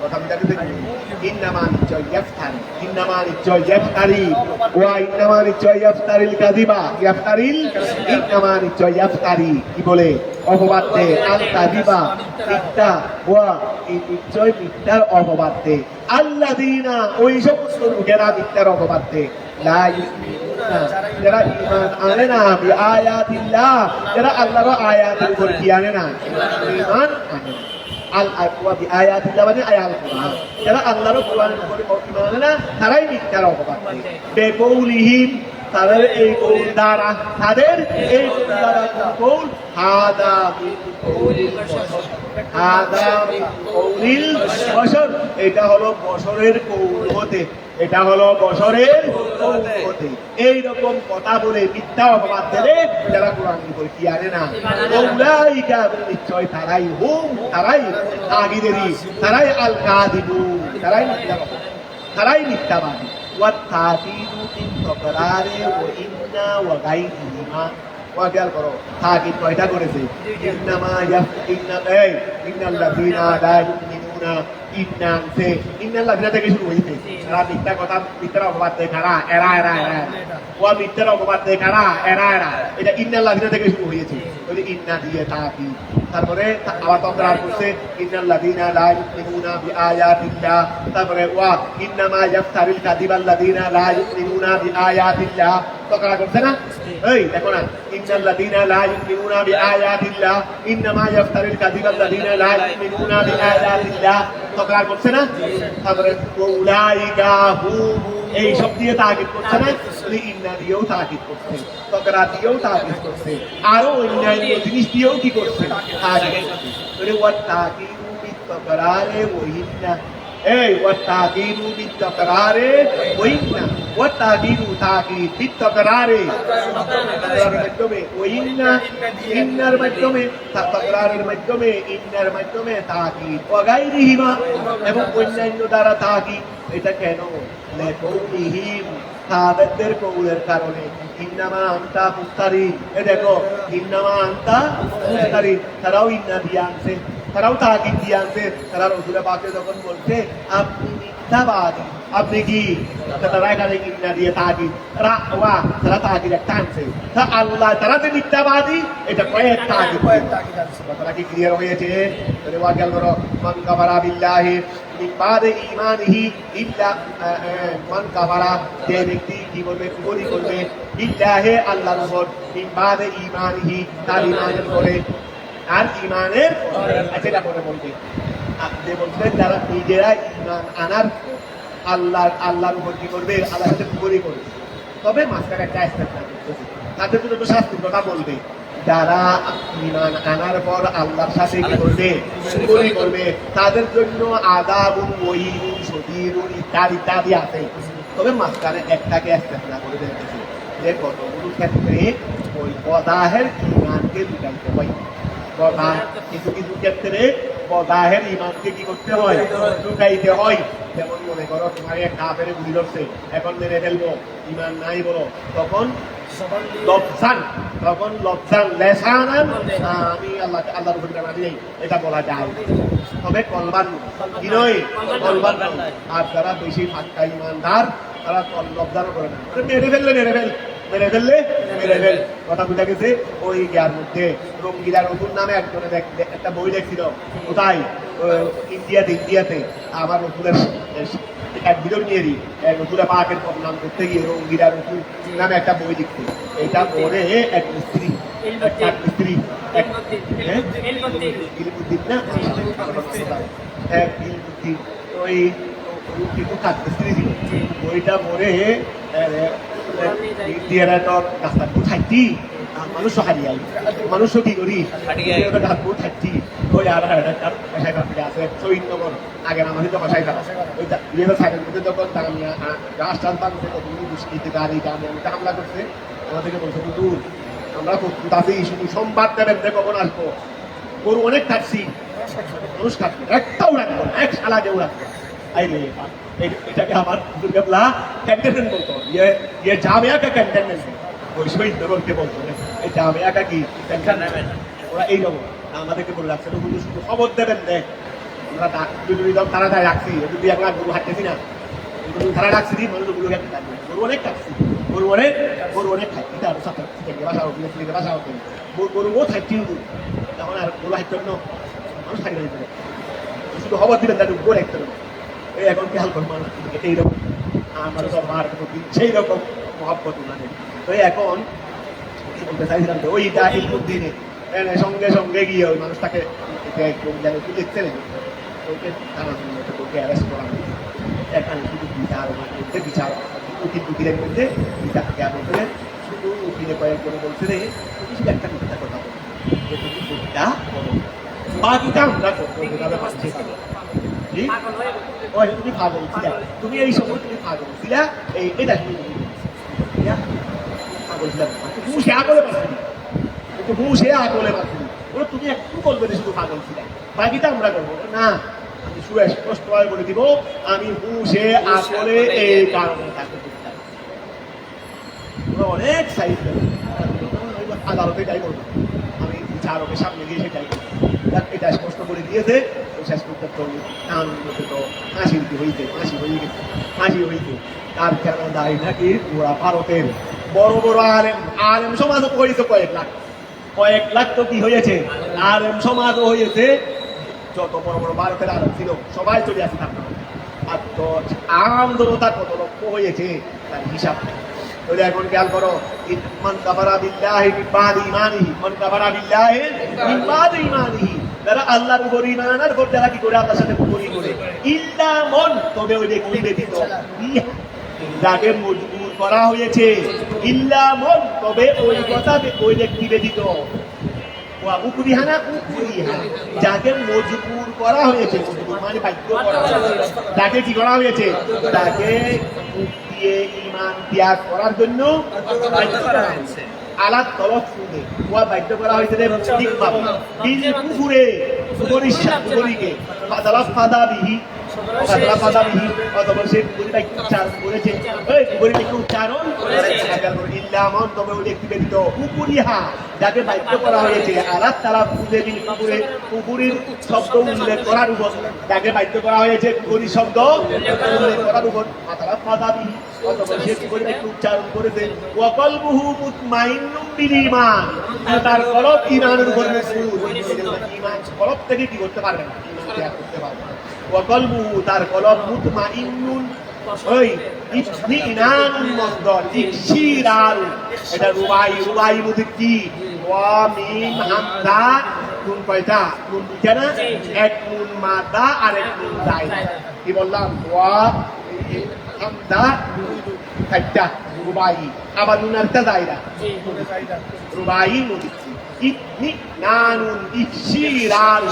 [SPEAKER 1] কথা বুঝাতে দেখুন, ইন্নামা নিশ্চয় ইফতারি, ইন্নামা নিশ্চয় ইফতারি, ওয়া ইন্নামা নিশ্চয় ইফতারিল কাযিবা, ইফতারিল, ইন্নামা নিশ্চয় ইফতারি কি বলে অপবাদ দেয়, আল কাযিবা মিথ্যা, ওয়া নিশ্চয় মিথ্যার অপবাদ দেয়, আল্লাযীনা ওই সমস্ত লোকেরা মিথ্যার অপবাদ দেয়, লা ইউমিনুনা যারা ঈমান আনে না, বিআয়াতিল্লাহ যারা আল্লাহর আয়াতের উপর কি আনে না, ঈমান আনে না, আল আকওয়া বিআয়াতিল্লাহ মানে আয়াল কোরআন, যারা আল্লাহর কোরআনের উপর ঈমান আনে না তারাই মিথ্যার অপবাদ দেয়, বেকৌলিহিম তাদের এই কৌল দ্বারা, তাদের এই কৌল দ্বারা, কৌল হাদা মিন কৌলিল বশর, হাদা মিন কৌলিল বশর, এটা হলো বশরের কৌল হতে, এটা হলো বশরের কৌল হতে, এইরকম কথা বলে মিথ্যা অপবাদ দেবে যারা কোরআনের উপর কি আনে না, উলাইকা নিশ্চয় তারাই হুম, তারাই আগিদেরই, তারাই আল কাযিবুন, তারাই মিথ্যা, তারাই মিথ্যাবাদী, ওয়া তাকিদু বিল তকরারে ওয়া ইন্না ওয়া গায়রিহিমা, ওয়া খেয়াল করো তাকিদ কয়টা করেছে, ইন্নামা ইন্নাল্লাযীনা লা ইউমিনুনা, ইন্নানসে ইন্নাল্লাযীনা থেকে শুরু হয়েছে, এরা মিথ্যা কথা, মিথ্যার অপবাদ দেয় কারা, এরা এরা এরা, ওয়া মিথ্যার অপবাদ দেয় কারা, এরা এরা, এটা ইন্নাল্লাযীনা থেকে শুরু হয়েছে, ওই ইন্না দিয়ে তাকিদ, তারপরে আবার তকরার করছে ইন্নাল্লাযীনা লা ইউমিনুনা বিআয়াতিল্লাহ, তারপরে ওয়া ইন্নামা ইফতারিল কাযিবাল্লাযীনা লা ইউমিনুনা বিআয়াতিল্লাহ, তকরার করছে না, এই দেখো না, ইন্নাল্লাযীনা লা ইউমিনুনা বিআয়াতিল্লাহ, ইন্নামা ইফতারিল কাযিবাল্লাযীনা লা ইউমিনুনা বিআয়াতিল্লাহ, তকরার করছে না, তারপরে উলাইকা হুম, এই সব দিয়ে তাকিদ করছে না, ইন্না দিয়েও তাকিদ করছে, তকরা দিয়েও তাকিদ করছে, আরো অন্যান্য জিনিস দিয়েও কি করছে, তাকিদ করছে, ওয়া তাকিদু বিত তকরারে ওয়া ইন্না, এই ওয়া তাকিদু বিত তকরারে ওয়া ইন্না, ওয়া তাকিদু তাকিদ বিত তকরারে, তকরারের মাধ্যমে, ওয়া ইন্না ইন্নার মাধ্যমে, তকরারের মাধ্যমে, ইন্নার মাধ্যমে তাকিদ, ওয়া গায়রিহিমা এবং অন্যান্য দ্বারা তাকিদ, এটা কেন, লেকৌলিহিম তাদের কৌলের কারণে, ইন্নামা আনতা মুফতারি, এ দেখো ইন্নামা আনতা মুফতারি, তারাও ইন্না দিয়ে আনছে, তারাও তাকিদ দিয়ে আনছে, তারা রাসূল পাককে যখন বলছে আপনি মিথ্যাবাদী, আপনি কি, তারা এখানে ইন্না দিয়ে তাকিদ, ওয়া তারা তাকিদ একটা আনছে, তা আল্লাহ তারা যে মিথ্যাবাদী এটা কয়েক তাকিদ, কথাটা কি ক্লিয়ার হয়েছে, ওয়া গেল মান কাফারা বিল্লাহি মিন বাদে ঈমানিহি ইল্লা, মান কাফারা যে ব্যক্তি কি বলবে, কুফরি করবে, বিল্লাহি আল্লাহর উপর, মিন বাদে ঈমানিহি তার ঈমানের পরে, আর ঈমানের যেটা পরে বলবে, আপনি বলছেন যারা নিজেরা ঈমান আনার আল্লাহর উপর কি করবে, আল্লাহর সাথে কুফরি করবে, তবে মাঝখানে একটা স্টেপ করতেছে, তাদের জন্য তো শাস্তির কথা বলবে, যারা ঈমান আনার পর আল্লাহর সাথে কি করবে, কুফরি করবে, তাদের জন্য আযাবুন ওয়াইলুন শাদীদুন ইত্যাদি ইত্যাদি আছে, তবে মাঝখানে একটাকে ইস্তেথনা করে দিয়েছে যে কতগুলো ক্ষেত্রে ওই বদাহের ইমানকে লুকাইতে হয়। কিছু কিছু ক্ষেত্রে বদাহের ইমানকে কি করতে হয়, লুকাইতে হয়। যেমন মনে করো তোমার এক কাফের গুলি ধরছে, এখন মেরে ফেলবো, ইমান নাই বলো, তখন লবজান লেসানান আমি আল্লাহর উপর ইমান আনি, এটা বলা যায়। তবে কলবান কি নয়, কলবান নয়। আর যারা বেশি ফাঁকা ইমানদার তারা লবজানও করে না, মেরে ফেললে কথা বুঝা গেছে। ওই ইয়ার মধ্যে রঙ্গিলা নতুন নামে একজনে একটা বই দেখছিল, কোথায় ইন্ডিয়াতে আমার নতুনের এক ভিডিও নিয়ে দিই, নতুরা পাকের নাম করতে গিয়ে রঙ্গিলা নতুন নামে একটা বই লিখতে, এটা পরে এক স্ত্রী না ওই কিন্তু স্ত্রী ছিল, বইটা পরে মানুষ হারিয়ে মানুষ কি করি থাকছি ওই আছে চৈতনগর আগের আমাদের তো হসাই থাকা ওই সাইডের মধ্যে যখন গাছ টান দুষ্কৃতি গাড়ি হামলা করছে, আমাদেরকে বলছে দূর আমরা তাতে শুধু সোমবার দেবেন কখন আসবো, গরু অনেক থাকছি, মানুষ থাকবে একটাও রাখবো না, এক শালা কেউ রাখবো আইলে এটাকে আমার দুর্গাবলা ক্যান্টনমেন্ট বলতো, ইয়ে জামিয়াকে ক্যান্টনমেন্ট ওই শহীদ নগরকে বলতো, এই জামিয়াকা কি ক্যান্টনমেন্ট, ওরা এইরকম আমাদেরকে বলে রাখছে শুধু খবর দেবেন দেখ আমরা তারা রাখছি, যদি আমরা গরু হাঁটতেছি না তারা রাখছি দিই মানুষগুলোকে গরু অনেক থাকছি, গরু অনেক থাকছি বাসা হতে বাসা হতে গরুও থাকছি তখন আর গরু হাঁটতে মানুষ থাকি শুধু খবর দিবেন তাদের গরু হাঁটতে হবে। এই এখন খেয়াল করবো মানুষ এইরকম আমার সব মার সেই রকম মহব্বত উনাদের। তো এখন কি বলতে চাইছিলাম যে ওইটা ইলমুদ্দিনে সঙ্গে সঙ্গে গিয়ে ওই মানুষটাকে লিখতে নেই, ওকে টানার জন্য ওকে অ্যারেস্ট করা হয়েছে। এখানে শুধু বিচার উকিলের মধ্যে বিচারকে বলতে শুধু উকিলে কয়েকজন বলছে রে তুমি শুধু একটা মিথ্যা কথা বলো যে তুমি কোনটা বলো, বাকিটা আমরা করতে পারছি তুমি পাগল ছিলা, তুমি এই সময় তুমি পাগল ছিলা, এটা তুমি পাগল ছিলাম সে আগলে পারছি সে আগলে পারছি ওরা তুমি একটু বলবে না শুধু পাগল ছিলা, বাকিটা আমরা করবো না। আমি সুস্পষ্ট বলে দিব আমি সে আসলে এই কারণে তাকে করতাম। অনেক সাইড আদালতে যাই করবো, আমি বিচারকের সামনে গিয়ে সেটাই করবো, এটা স্পষ্ট করে দিয়েছে। শেষ করতে তো হাসি হইতে তার কেন দায়ী নাকি ওরা ভারতের বড় বড় আলেম সমাজও হয়েছে কয়েক লাখ তো কি হয়েছে আলেম সমাজও হয়েছে, যত বড় বড় ভারতের আলেম ছিল সবাই চলে আসে থাকতো, আর তো আন্দোলনতা কত লক্ষ হয়েছে তার হিসাব। তাহলে এখন খেয়াল করো মান কাফারা বিল্লাহি মিন বাদি ঈমানিহি, মান কাফারা বিল্লাহি মিন বাদি ঈমানিহি, যারা আল্লাহর উপর ঈমান আনার পর যারা কি করে আল্লাহর সাথে কুফরি করে, ইল্লা মন তবে ওই ব্যক্তি ব্যতীত যাকে মজবুর করা হয়েছে, ইল্লা মন তবে ওই কথা ওই ব্যক্তি ব্যতীত, যাকে মজবুর করা হয়েছে, মানে বাধ্য করা হয়েছে, যাকে কি করা হয়েছে, তাকে দিয়ে ঈমান ত্যাগ করার জন্য বাধ্য করা হয়েছে। আলাদ তলব শুনে ওয়া বাধ্য করা হয়েছে ঠিকভাবে বিল কুফুরে কুফরিকে ফাদা বিহি অথবা সে কুফরিটা উচ্চারণ করেছে, ওই কুফরিটা উচ্চারণ ইল্লামন তবে ওই ব্যক্তি ব্যতীত কুফরিহা যাকে বাধ্য করা হয়েছে, আলাদ তারা ফুলে বিল কুফুরে কুফরির শব্দ উল্লেখ করার উপর, যাকে বাধ্য করা হয়েছে কুফরির শব্দ উল্লেখ করার উপর ফাদা বিহি অথবা সে কুফরিটা উচ্চারণ করেছে ওয়া কলবুহু মুতমাইন্নুম বিল ঈমান, তার কলব ঈমানের উপর মজবুত, ঈমান কলব থেকে কি করতে পারবে না, ঈমান ত্যাগ করতে পারবে না। ওয়া কলবুহু তার কলব মুতমাইন্নুন ওই ইতমিনানুন মসদার ইকশিরার, এটা রুবাই মধ্যে কি ওয়া মিম হামজা নুন কয়টা নুন দুইটা না, এক নুন মাদা আর এক নুন দাইরা, কি বললাম ওয়া হামজা একটা রুবাই, আবার নুন একটা দাইরা রুবাই মধ্যে ইতমিনানুন ইকশিরার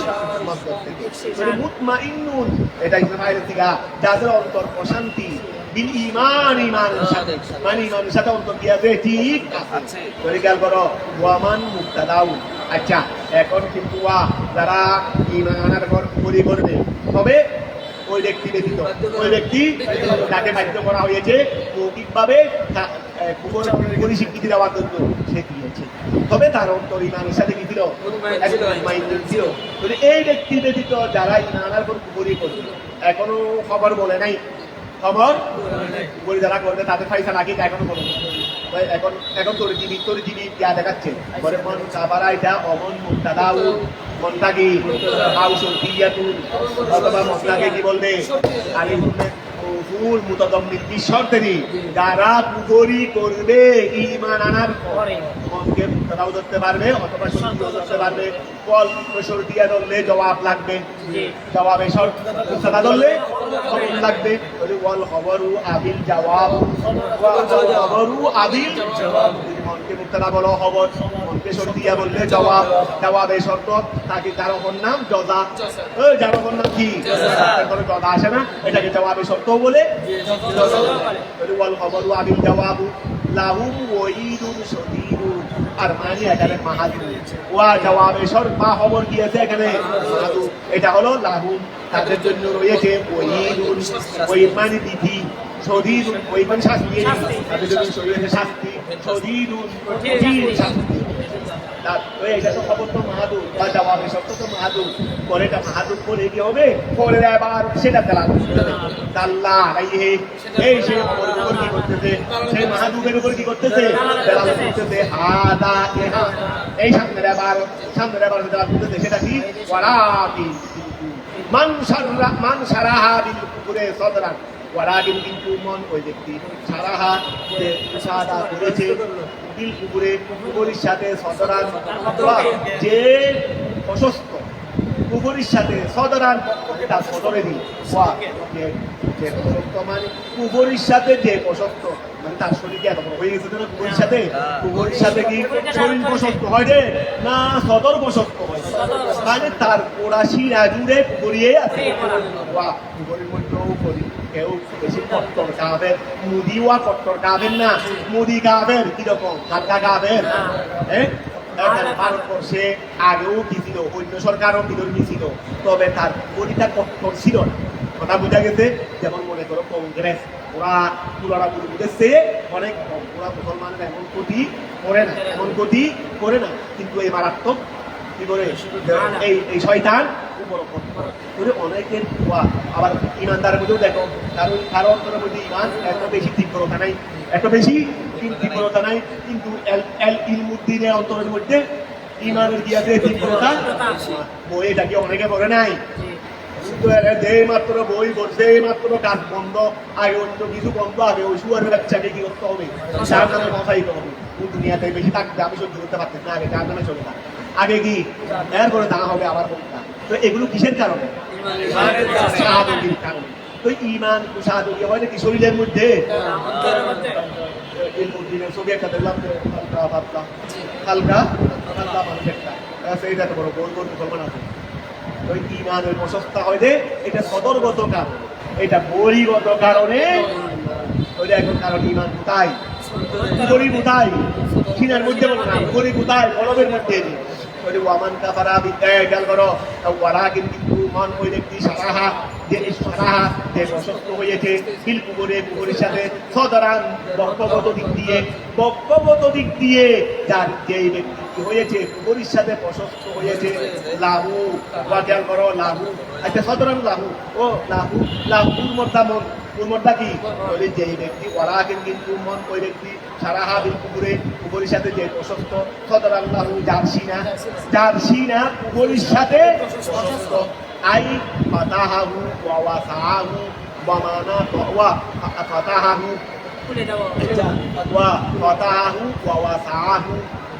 [SPEAKER 1] মসদার থেকে মুতমাইন্নুন, এটা ইসমাইল থেকে যাদের অন্তর প্রশান্তি বিল ঈমান ঈমানের সাথে মানে ঈমানের সাথে অন্তর দিয়েছে ঠিক আছে তাহলে খেয়াল করো ওয়ামান মুক্তাদাউ আচ্ছা এখন কিন্তু যারা ঈমান আনার পর কুফরি করবে তবে ওই ব্যক্তি ব্যতীত ওই ব্যক্তি তাকে বাধ্য করা হয়েছে মৌখিকভাবে কুফরি স্বীকৃতি দেওয়ার জন্য সে দিয়েছে তবে তার অন্তর ঈমানের সাথে কি ছিল ছিল এই ব্যক্তি ব্যতীত যারা ঈমান আনার পর কুফরি করবে এখনো খবর বলে নাই খবর কুফরি যারা করবে তাদের ফাইসালা কি এখনো বলে এখন এখন তরিজীবী ইয়া দেখাচ্ছে বলে মন কাবারা এটা অমন মুক্তাদাউ মনটা কি আউসুল কিয়াতুন অথবা মনটাকে কি বলবে আলিফুল্লাহ ফুল মুতাদাম্মিন বিশর্তেনি যারা কুফরি করবে ঈমান আনার পরে মনকে মুক্তাদাও ধরতে পারবে অথবা শরীরও ধরতে পারবে কল প্রশর দিয়া ধরলে জবাব লাগবে জবাবে শর্ত মুক্তাদা ধরলে খবর লাগবে ওয়াল খবরু আবিল জবাব খবরু আবিল জবাব মনকে মুক্তাদা বলো খবর মনকে শর দিয়া বললে জবাব জবাবে শর্ত তাকে যার ওপর নাম জজা ওই যার ওপর নাম কি কোনো জজা আসে না এটাকে জবাবে শর্ত বলে ওয়াল খবরু আবিল জবাবু লাহুম ওয়াইদুন শাদীদুন আর মানে এখানে মাহাদু ওয়া জবাবে শর্ত মা খবর দিয়েছে এখানে মাহাদু এটা হলো লাহুম তাদের জন্য রয়েছে ওয়াইদুন ওয়াইদ মানে বিধি শাদীদুন ওয়াইদ মানে শাস্তি তাদের জন্য রয়েছে শাস্তি শাদীদুন কঠিন শাস্তি এটা তো খবর তো মাহাদুর বা জবাবে শর্ত তো মাহাদুর পরে এটা মাহাদুর করে কি হবে পরে আবার সেটা তেলাওয়াত আল্লাহ এই সে উপর কি করতেছে সেই মাহাদুরের উপর কি করতেছে তেলাওয়াত করতেছে হাদা ইহা এই সামনের আবার তেলাওয়াত করতেছে সেটা কি ওয়ালাকি মান সারাহা বিল কুফরে সদরান ওয়ালাকিন কিন্তু মন ওই ব্যক্তি সারাহা যে মুশাহাদা করেছে বিল কুফরে কুফরির সাথে সদরান যে প্রশস্ত কুফরির সাথে সদরান এটা সদরে দিই যে প্রশস্ত মানে কুফরির সাথে যে প্রশস্ত মানে তার শরীর এত বড় হয়ে গেছে না কুফরির সাথে কি শরীর প্রশস্ত হয় রে না সদর প্রশস্ত হয় মানে তার পোড়াশি রাজুরে কুফরিয়ে আছে কুফরির মধ্যেও করি কেউ বেশি কট্টর গাবের মুদিওয়া কট্টর গাবেন না মুদি গাবের কিরকম হালকা গাবের ভারতবর্ষে আগেও কি ছিল অন্য সরকারও বিধর্মী ছিল তবে তার গণিতা কট্টর ছিল না কথা বোঝা গেছে যেমন মনে করো কংগ্রেস ওরা পুরারা বুঝেছে অনেক কম ওরা মুসলমানের এমন ক্ষতি করে না কিন্তু এই মারাত্মক কি করে এই শয়তান অনেকের আবার ইমানদারের মধ্যেও দেখো কারো অন্তরের মধ্যে ইমান এত বেশি তীব্রতা নাই কিন্তু ইলমুদ্দিনের অন্তরের মধ্যে ইমানের দিয়াছে তীব্রতা বই এটাকে অনেকে পড়ে নাই যেই মাত্র বই পড়ছে এই মাত্র কাজ বন্ধ আগে অন্য কিছু বন্ধ আগে ওই সুয়ারের বাচ্চাকে কি করতে হবে যার নামে মশাইতে হবে দুনিয়াতে বেশি থাকতে আমি সহ্য করতে পারতেন না আগে যার নামে চলে না আগে কি এরপরে দাঁড়া হবে আবার বলতা তো এগুলো কিসের কারণে শাহাদাতের কারণে তো ঈমান শাহাদাত হয় নাকি শরীরের মধ্যে ইলমুদ্দিনের ছবি একটা দেখলাম হালকা মানুষ একটা সেইটা তো বড় গোল গোল মুসলমান আছে ওই ঈমানের প্রশস্তা হয় যে এটা সদরগত কারণ এটা বহিগত কারণে ওইটা এখন কারণ ঈমান কোথায় গরিব কোথায় সিনার মধ্যে বলো না গরিব কোথায় কলবের মধ্যে ওয়ামান কাফারা বিদ্যায় খেয়াল করো ওয়ালাকিন কিন্তু মন ওই ব্যক্তি সারাহা যে প্রশস্ত হয়েছে বিল কুফরের সাথে সদরান বক্তগত দিক দিয়ে যার যেই ব্যক্তি হয়েছে কুফরের সাথে প্রশস্ত হয়েছে লাহু খেয়াল করো লাহু আচ্ছা সদরান লাহু ও লাহুর মধ্যা কি যেই ব্যক্তি ওয়ালাকিন কিন্তু মন ওই ব্যক্তি সারাহা বিল কুফরের সাথে যে প্রশস্ত সদরান লাহু জারসিনা কুফরের সাথে প্রশস্ত আই ফাতাহাহু ওয়া ওয়াসাহু ওয়া মানা ওয়া ফাতাহাহু ওয়া ফাতাহাহু ওয়া ওয়াসাহু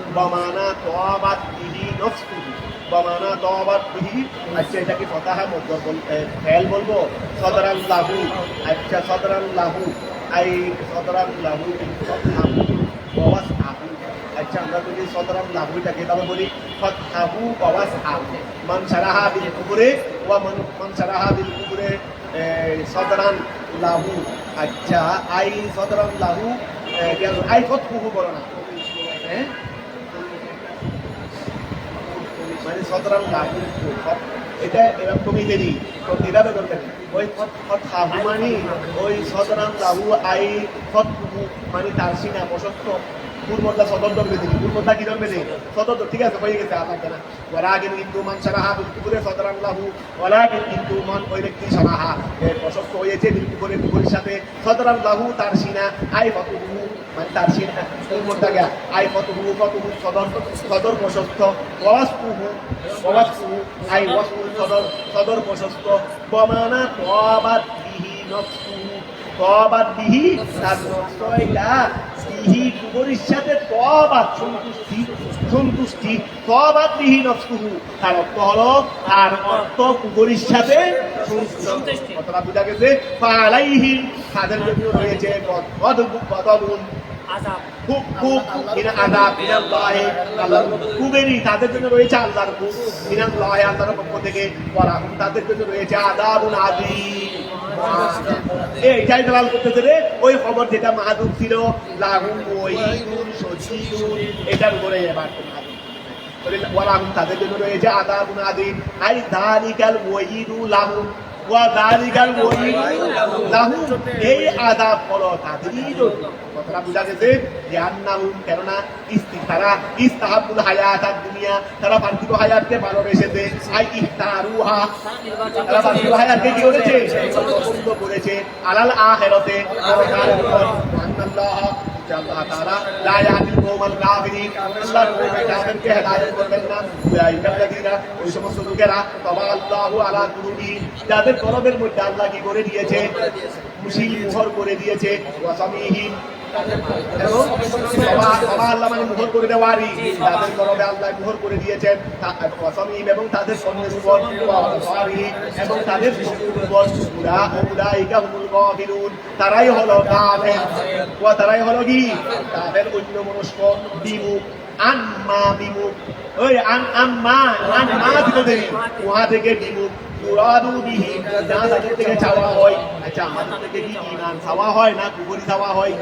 [SPEAKER 1] ওয়া মানা তাওয়াবাত বিহি নফসুহু ওয়া মানা তাওয়াবাত বিহি আচ্ছা এটা কি ফাতাহা মধ্যম ফেল বলবো সদরান লাহু আচ্ছা সদরান লাহু আই সদরান লাহু ফাতাহু ওয়া ওয়াসাহু আচ্ছা আমরা যদি সদরান লাহুটাকে তবে বলি ফাতাহু ওয়া ওয়াসাহু মান সারাহা বিল কুফরে ওয়া মান সারাহা বিল কুফরে সদরান লাহু আচ্ছা আই সদরান লাহু গেল আই ফতহু বলো না হ্যাঁ মানে সদরান লাহু এটা এবার তুমি দেরি তো এভাবে করতে ওই ফতহু মানে ওই সদরান লাহু আই ফতহু মানে তার সিনা প্রশস্ত পূর্বটা সদর ধরবে দেখি পূর্বটা কি ধরবে দেখি সদর ঠিক আছে হয়ে গেছে আপনার কেনা ওরা আগে কিন্তু মান সারাহা বিলকুপুরে সদরান লাহু ওরা কিন্তু মান ওই ব্যক্তি সারাহা প্রশস্ত হয়েছে বিলকুপুরের কুপুরের সাথে সদরান লাহু তার সিনা আই ফতহু মানে তার সিনা পূর্বটা গা আই ফতহু সদর সদর প্রশস্ত ওয়াসপুহু আই ওয়াসপু সদর প্রশস্ত বমানা তবাত বিহি নফসুহু তবাত বিহি তার নফসইটা বিহি কুবরির সাথে তবাত সন্তুষ্টি তবাত বিহি নফসুহু তার অর্থ হলো আর অর্থ কুবরির সাথে সন্তুষ্টি কথাটা বুঝা গেছে ফালাইহি তাদের জন্য রয়েছে গদবুন আযাব খুব আযাব মিনাল্লাহি আল্লাহর খুবেরই তাদের জন্য রয়েছে আল্লাহর খুব মিনাল্লাহি আল্লাহর পক্ষ থেকে ওয়ালাহুম তাদের জন্য রয়েছে আযাবুন আযীম এইটাই দলাল করতেছে রে ওই খবর যেটা মাহাদুব ছিল লাহুম ওয়াইদুন সজিদুন এটার উপরে এবার ওয়ালাহুম তাদের জন্য রয়েছে আযাবুন আযীম আই যালিকাল ওয়াইদু লাহুম ওয়াযালিকাল ওয়াইদু লাহুম এই আযাব হলো তাদেরই জন্য কথাটা বুঝা গেছে যে আন্নাহুম কেননা তারা ইস্তাহাবুল হায়াতাদ দুনিয়া তারা পার্থিব হায়াতকে ভালোবেসেছে আই ইহতারুহা তারা পার্থিব হায়াতকে কি করেছে পছন্দ করেছে আলাল আখিরাতে পরকালের উপর আল্লাহ আল্লাহ তাআলা লা ইয়াহদিল কওমাল কাফিরিন আল্লাহ কাফিরকে হেদায়েত করবেন না উলাইকাল্লাযিনা ওই সমস্ত লোকেরা তাবা আল্লাহু আলা কুলুবিহিম যাদের কলবের মধ্যে আল্লাহ কি করে দিয়েছে মুশিল মোহর করে দিয়েছে ওয়াসামিহিম এবং আল্লাহ মানে মোহর করে দেওয়ারই তাদের কলবে আল্লাহ মোহর করে দিয়েছেন ওয়াসামিহিম এবং তাদের কর্মের উপর এবং তাদের চক্ষুর উপর উলাইকা হুমুল গাফিলুন তারাই হলো কাফের ওয়া তারাই হলো কি তাদের অন্য মনস্ক বিমুখ আম্মা বিমুখ ওই আম্মা দিতে দেরি ওহা থেকে বিমুখ মুরাদু বিহি যা তাদের থেকে চাওয়া হয় আচ্ছা আমাদের থেকে কি ঈমান চাওয়া হয় না কুফরি চাওয়া হয়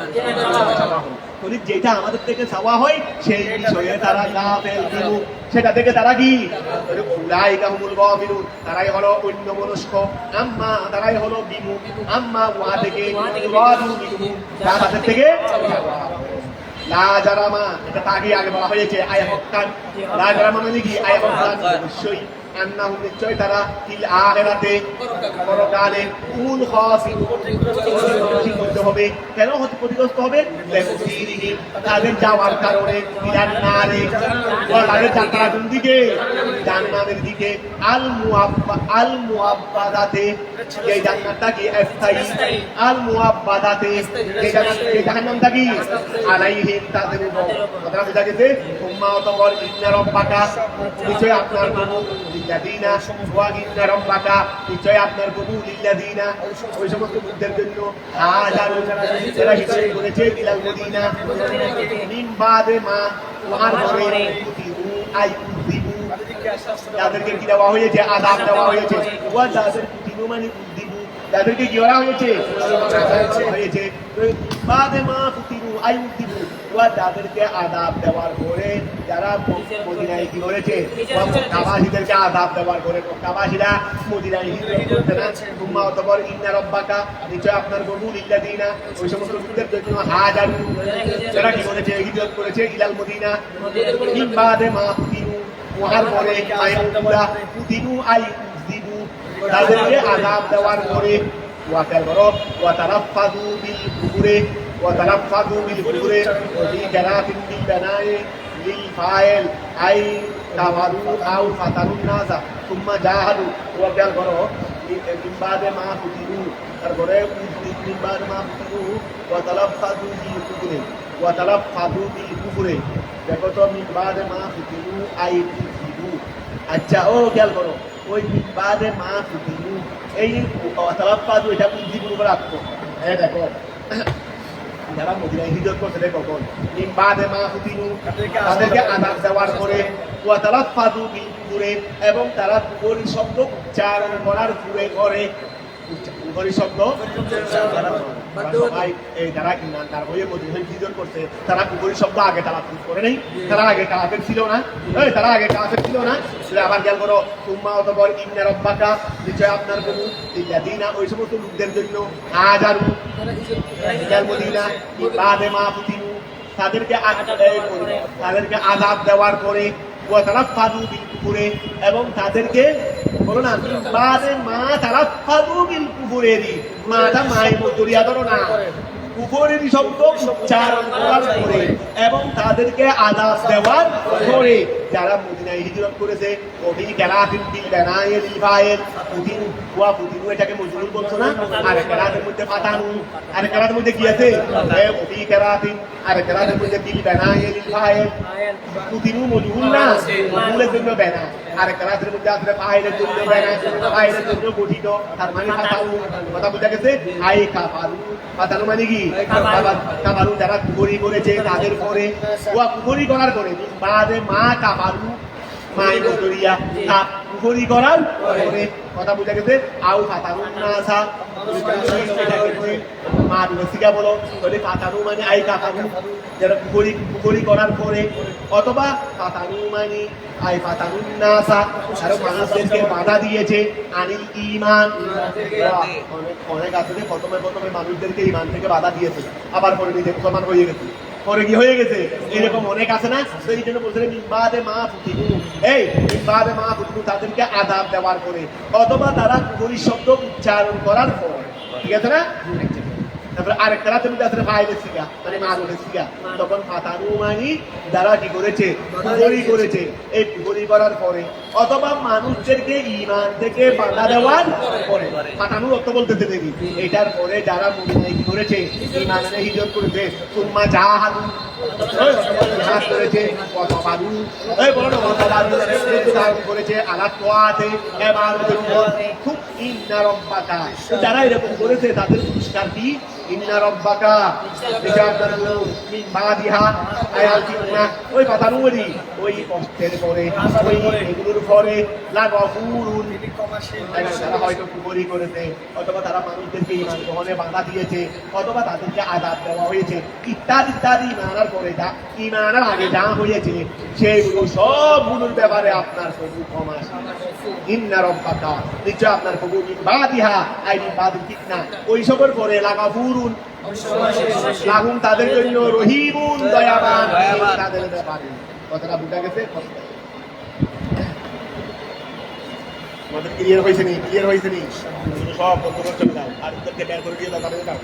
[SPEAKER 1] চাওয়া হয় তো যেটা আমাদের থেকে চাওয়া হয় সেই বিষয়ে তারা কাফের বিমুখ সেটা থেকে তারা কি উলাইকা হুমুল গাফিলুন তারাই হলো অন্য মনস্ক আম্মা তারাই হলো বিমুখ আম্মা ওহা থেকে মুরাদু বিহি যা তাদের থেকে চাওয়া হয় লা জারামা এটা তাকে আগে বলা হয়েছে আয়াহাক্কান লা জারামা মানে কি আয়াহাক্কান অবশ্যই আন্নাহুম নিশ্চয় তারা ফিল আখিরাতে পরকালে উল খাসিরুন ক্ষতিগ্রস্ত হবে কেন ক্ষতিগ্রস্ত হবে তাদের যাওয়ার কারণে ইলান নারে তাদের যাত্রা কোন দিকে জান্নাতের দিকে আল মুআব্বাদাতে এই জান্নাতটা কি স্থায়ী আল মুআব্বাদাতে এই জাহান্নামটা কি আলাইহিম তাদের উপর কথা বুঝা গেছে উম্মা তাওয়ার ইন্না রাব্বাকা নিশ্চয় আপনার প্রভু লিল্লাযিনা ওয়া ইন্না রাব্বাকা নিশ্চয় আপনার প্রভু লিল্লাযিনা ওই সমস্ত বুদ্ধের জন্য হাজারো যারা হিজরত করেছে ইলাল মদিনা মিন বাদে মা ওয়ার পরে আই উযিবু তাদেরকে কি দেওয়া হয়েছে আযাব দেওয়া হয়েছে ওয়া যাদের কুতিনু মানে উযিবু তাদেরকে কি করা হয়েছে হয়েছে বাদে মা কুতিনু আই উযিবু ওয়া তাদেরকে আযাব দেওয়ার পরে যারা মদিনায় কি করেছে কাবাসীদেরকে আযাব দেওয়ার পরে কাবাসীরা মদিনায় হিজরত করতে না উম্মা অতঃপর ইন্না রাব্বাকা নিশ্চয় আপনার প্রভু লিল্লাযিনা ওই সমস্ত লোকদের জন্য হাজার যারা কি করেছে হিজরত করেছে ইলাল মদিনা মিন বাদে মা কুতিনু ওয়ার পরে আইউদা কুতিনু আই উযিবু তাদেরকে আযাব দেওয়ার পরে ওয়াকাল বড় ওয়া তারাফাদু বিল কুফরে وتلفظوا بالكفر وفي قراءة بالبناء للفاعل أي كفروا أو فتنوا الناس ثم جاهدوا وقال برو من بعد ما فتنوا من بعد ما فتنوا وتلفظوا بالكفر দেখো তো من بعد ما فتنوا أي كفروا আচ্ছা ও খেয়াল করো ওই من بعد ما فتنوا এই তলফাজু এটা উদ্দীপন উপর রাখো দেখো যারা মদিনায় হিজরত করতে কখন ইমবাদে মা হুতিনু তাদেরকে আযাব দেওয়ার পরে ওয়া তালাফাযু বিল কুফরে এবং তারা কুফরি শব্দ উচ্চারণ করার পরে করে বিপরীত শব্দ সবাই এই যারা তার বইয়ে মদিনায় হিজরত করছে তারা বিপরীত শব্দ আগে তালাফুজ করে নেই, তারা আগে কাফের ছিল না, তারা আগে কাফের ছিল না। আবার খেয়াল করো তুম্মা অতঃপর ইন্না রব্বাকা, নিশ্চয় আপনার প্রভু ইল্লাযিনা, ওই সমস্ত লোকদের জন্য হাজারু ইলাল মদিনা বাদে মা ফুতিনু, তাদেরকে আযাব দেওয়ার পরে ওয়া তারাফাদু বিল কুফরে, এবং তাদেরকে বলো না বাদে মা তারাফাদু বিল কুফরেরি, মাটা মায়ের মধ্যরিয়া ধরো না, কুফরেরই শব্দ উচ্চারণ করার পরে এবং তাদেরকে আযাব দেওয়ার পরে যারা মদিনায় হিজরত করেছে ওবি কেরাতিন বিল বানায়েল ফায়েল পুতিন ওয়া পুতিন, এটাকে মজরুর বলছো না, আর কেরাতের মধ্যে ফাতানু, আর কেরাতের মধ্যে কি আছে ওবি কেরাতিন, আর কেরাতের মধ্যে বিল বানায়েল ফায়েল পুতিনু মজরুর না, মজরুরের জন্য বানা, আর কেরাতের মধ্যে আছে ফায়েলের জন্য বানা, ফায়েলের জন্য গঠিত, তার মানে ফাতানু, কথা বুঝা গেছে। আই কাফারু, ফাতানু মানে কি কাফারু, যারা কুফরি করেছে তাদের পরে ওয়া কুফরি করার পরে বাদে মা কাফারু মাই বদরিয়া কুফরি করার পরে, কথা বুঝা গেছে। আউ ফাতানু নাসা, মা বিলসিকা বলো তাহলে ফাতানু মানে আই কাফারু, যারা কুফরি করার পরে, অথবা ফাতানু মানে আই ফাতানু নাসা, আরো মানুষদেরকে বাধা দিয়েছে আনিল ঈমান, অনেক আছে প্রথমে মানুষদেরকে ঈমান থেকে বাধা দিয়েছে, আবার পরে নিজে মুসলমান হয়ে গেছে, পরে কি হয়ে গেছে, এরকম অনেক আছে না। তো এই জন্য বলছিলেন মিম্বাদে মা ফুতিনু, এই মিম্বাদে মা ফুতিনু, তাদেরকে আযাব দেওয়ার পরে অথবা তারা কুফরি শব্দ উচ্চারণ করার পরে, ঠিক আছে না। তারপরে আরেকটা রাতে মধ্যে আসলে ফাইলের সিগা মানে মাগুরের সিগা, তখন ফাতানু মানি যারা কি করেছে কুফরি করেছে, এই কুফরি করার পরে অথবা মানুষদেরকে ঈমান থেকে বাধা দেওয়ার পরে, ফাতানু অর্থ বলতেছে দেখি এটার পরে যারা মুমিন কি করেছে ঈমান এনে হিজরত করেছে, সুম্মা জাহাদু জিহাদ করেছে, ওয়াতাবাদু এই বলো না ওয়াতাবাদু ধারণ করেছে আলা তোয়াতে ইবাদতের উপর, খুব ইন্না রব্বাকা, যারা এরকম করেছে তাদের পুরস্কার কি ইন্না রব্বাকা বিজাদার মিন বাদিহা আয়াতিনা, ওই ফাতানুরি ওই কষ্টের পরে ওই এগুলোর পরে লাগাফুরুন, তারা হয়তো কুফরি করেছে অথবা তারা মানুষদেরকে ঈমান গ্রহণে বাধা দিয়েছে অথবা তাদেরকে আযাব দেওয়া হয়েছে ইত্যাদি ইত্যাদি, ঈমানের পরে যা ঈমানের আগে যা হয়েছে সেগুলো সবগুলোর ব্যাপারে আপনার প্রভু ক্ষমা, ইন্না রব্বাকা নিশ্চয় আপনার প্রভু মিন বাদিহা আই মিন বাদিল ফিতনা, ওই সবের পরে লাগাফুরুন লাহুম তাদের জন্য রহিমুন দয়াবান তাদের ব্যাপারে। কথাটা বুঝা গেছে? আমাদের ক্লিয়ার হয়েছে নি? ক্লিয়ার হয়েছে নি? সব বন্ধ করে চলে যাও, আর ওদেরকে বের করে দিয়ে দাও, তাদের দাও।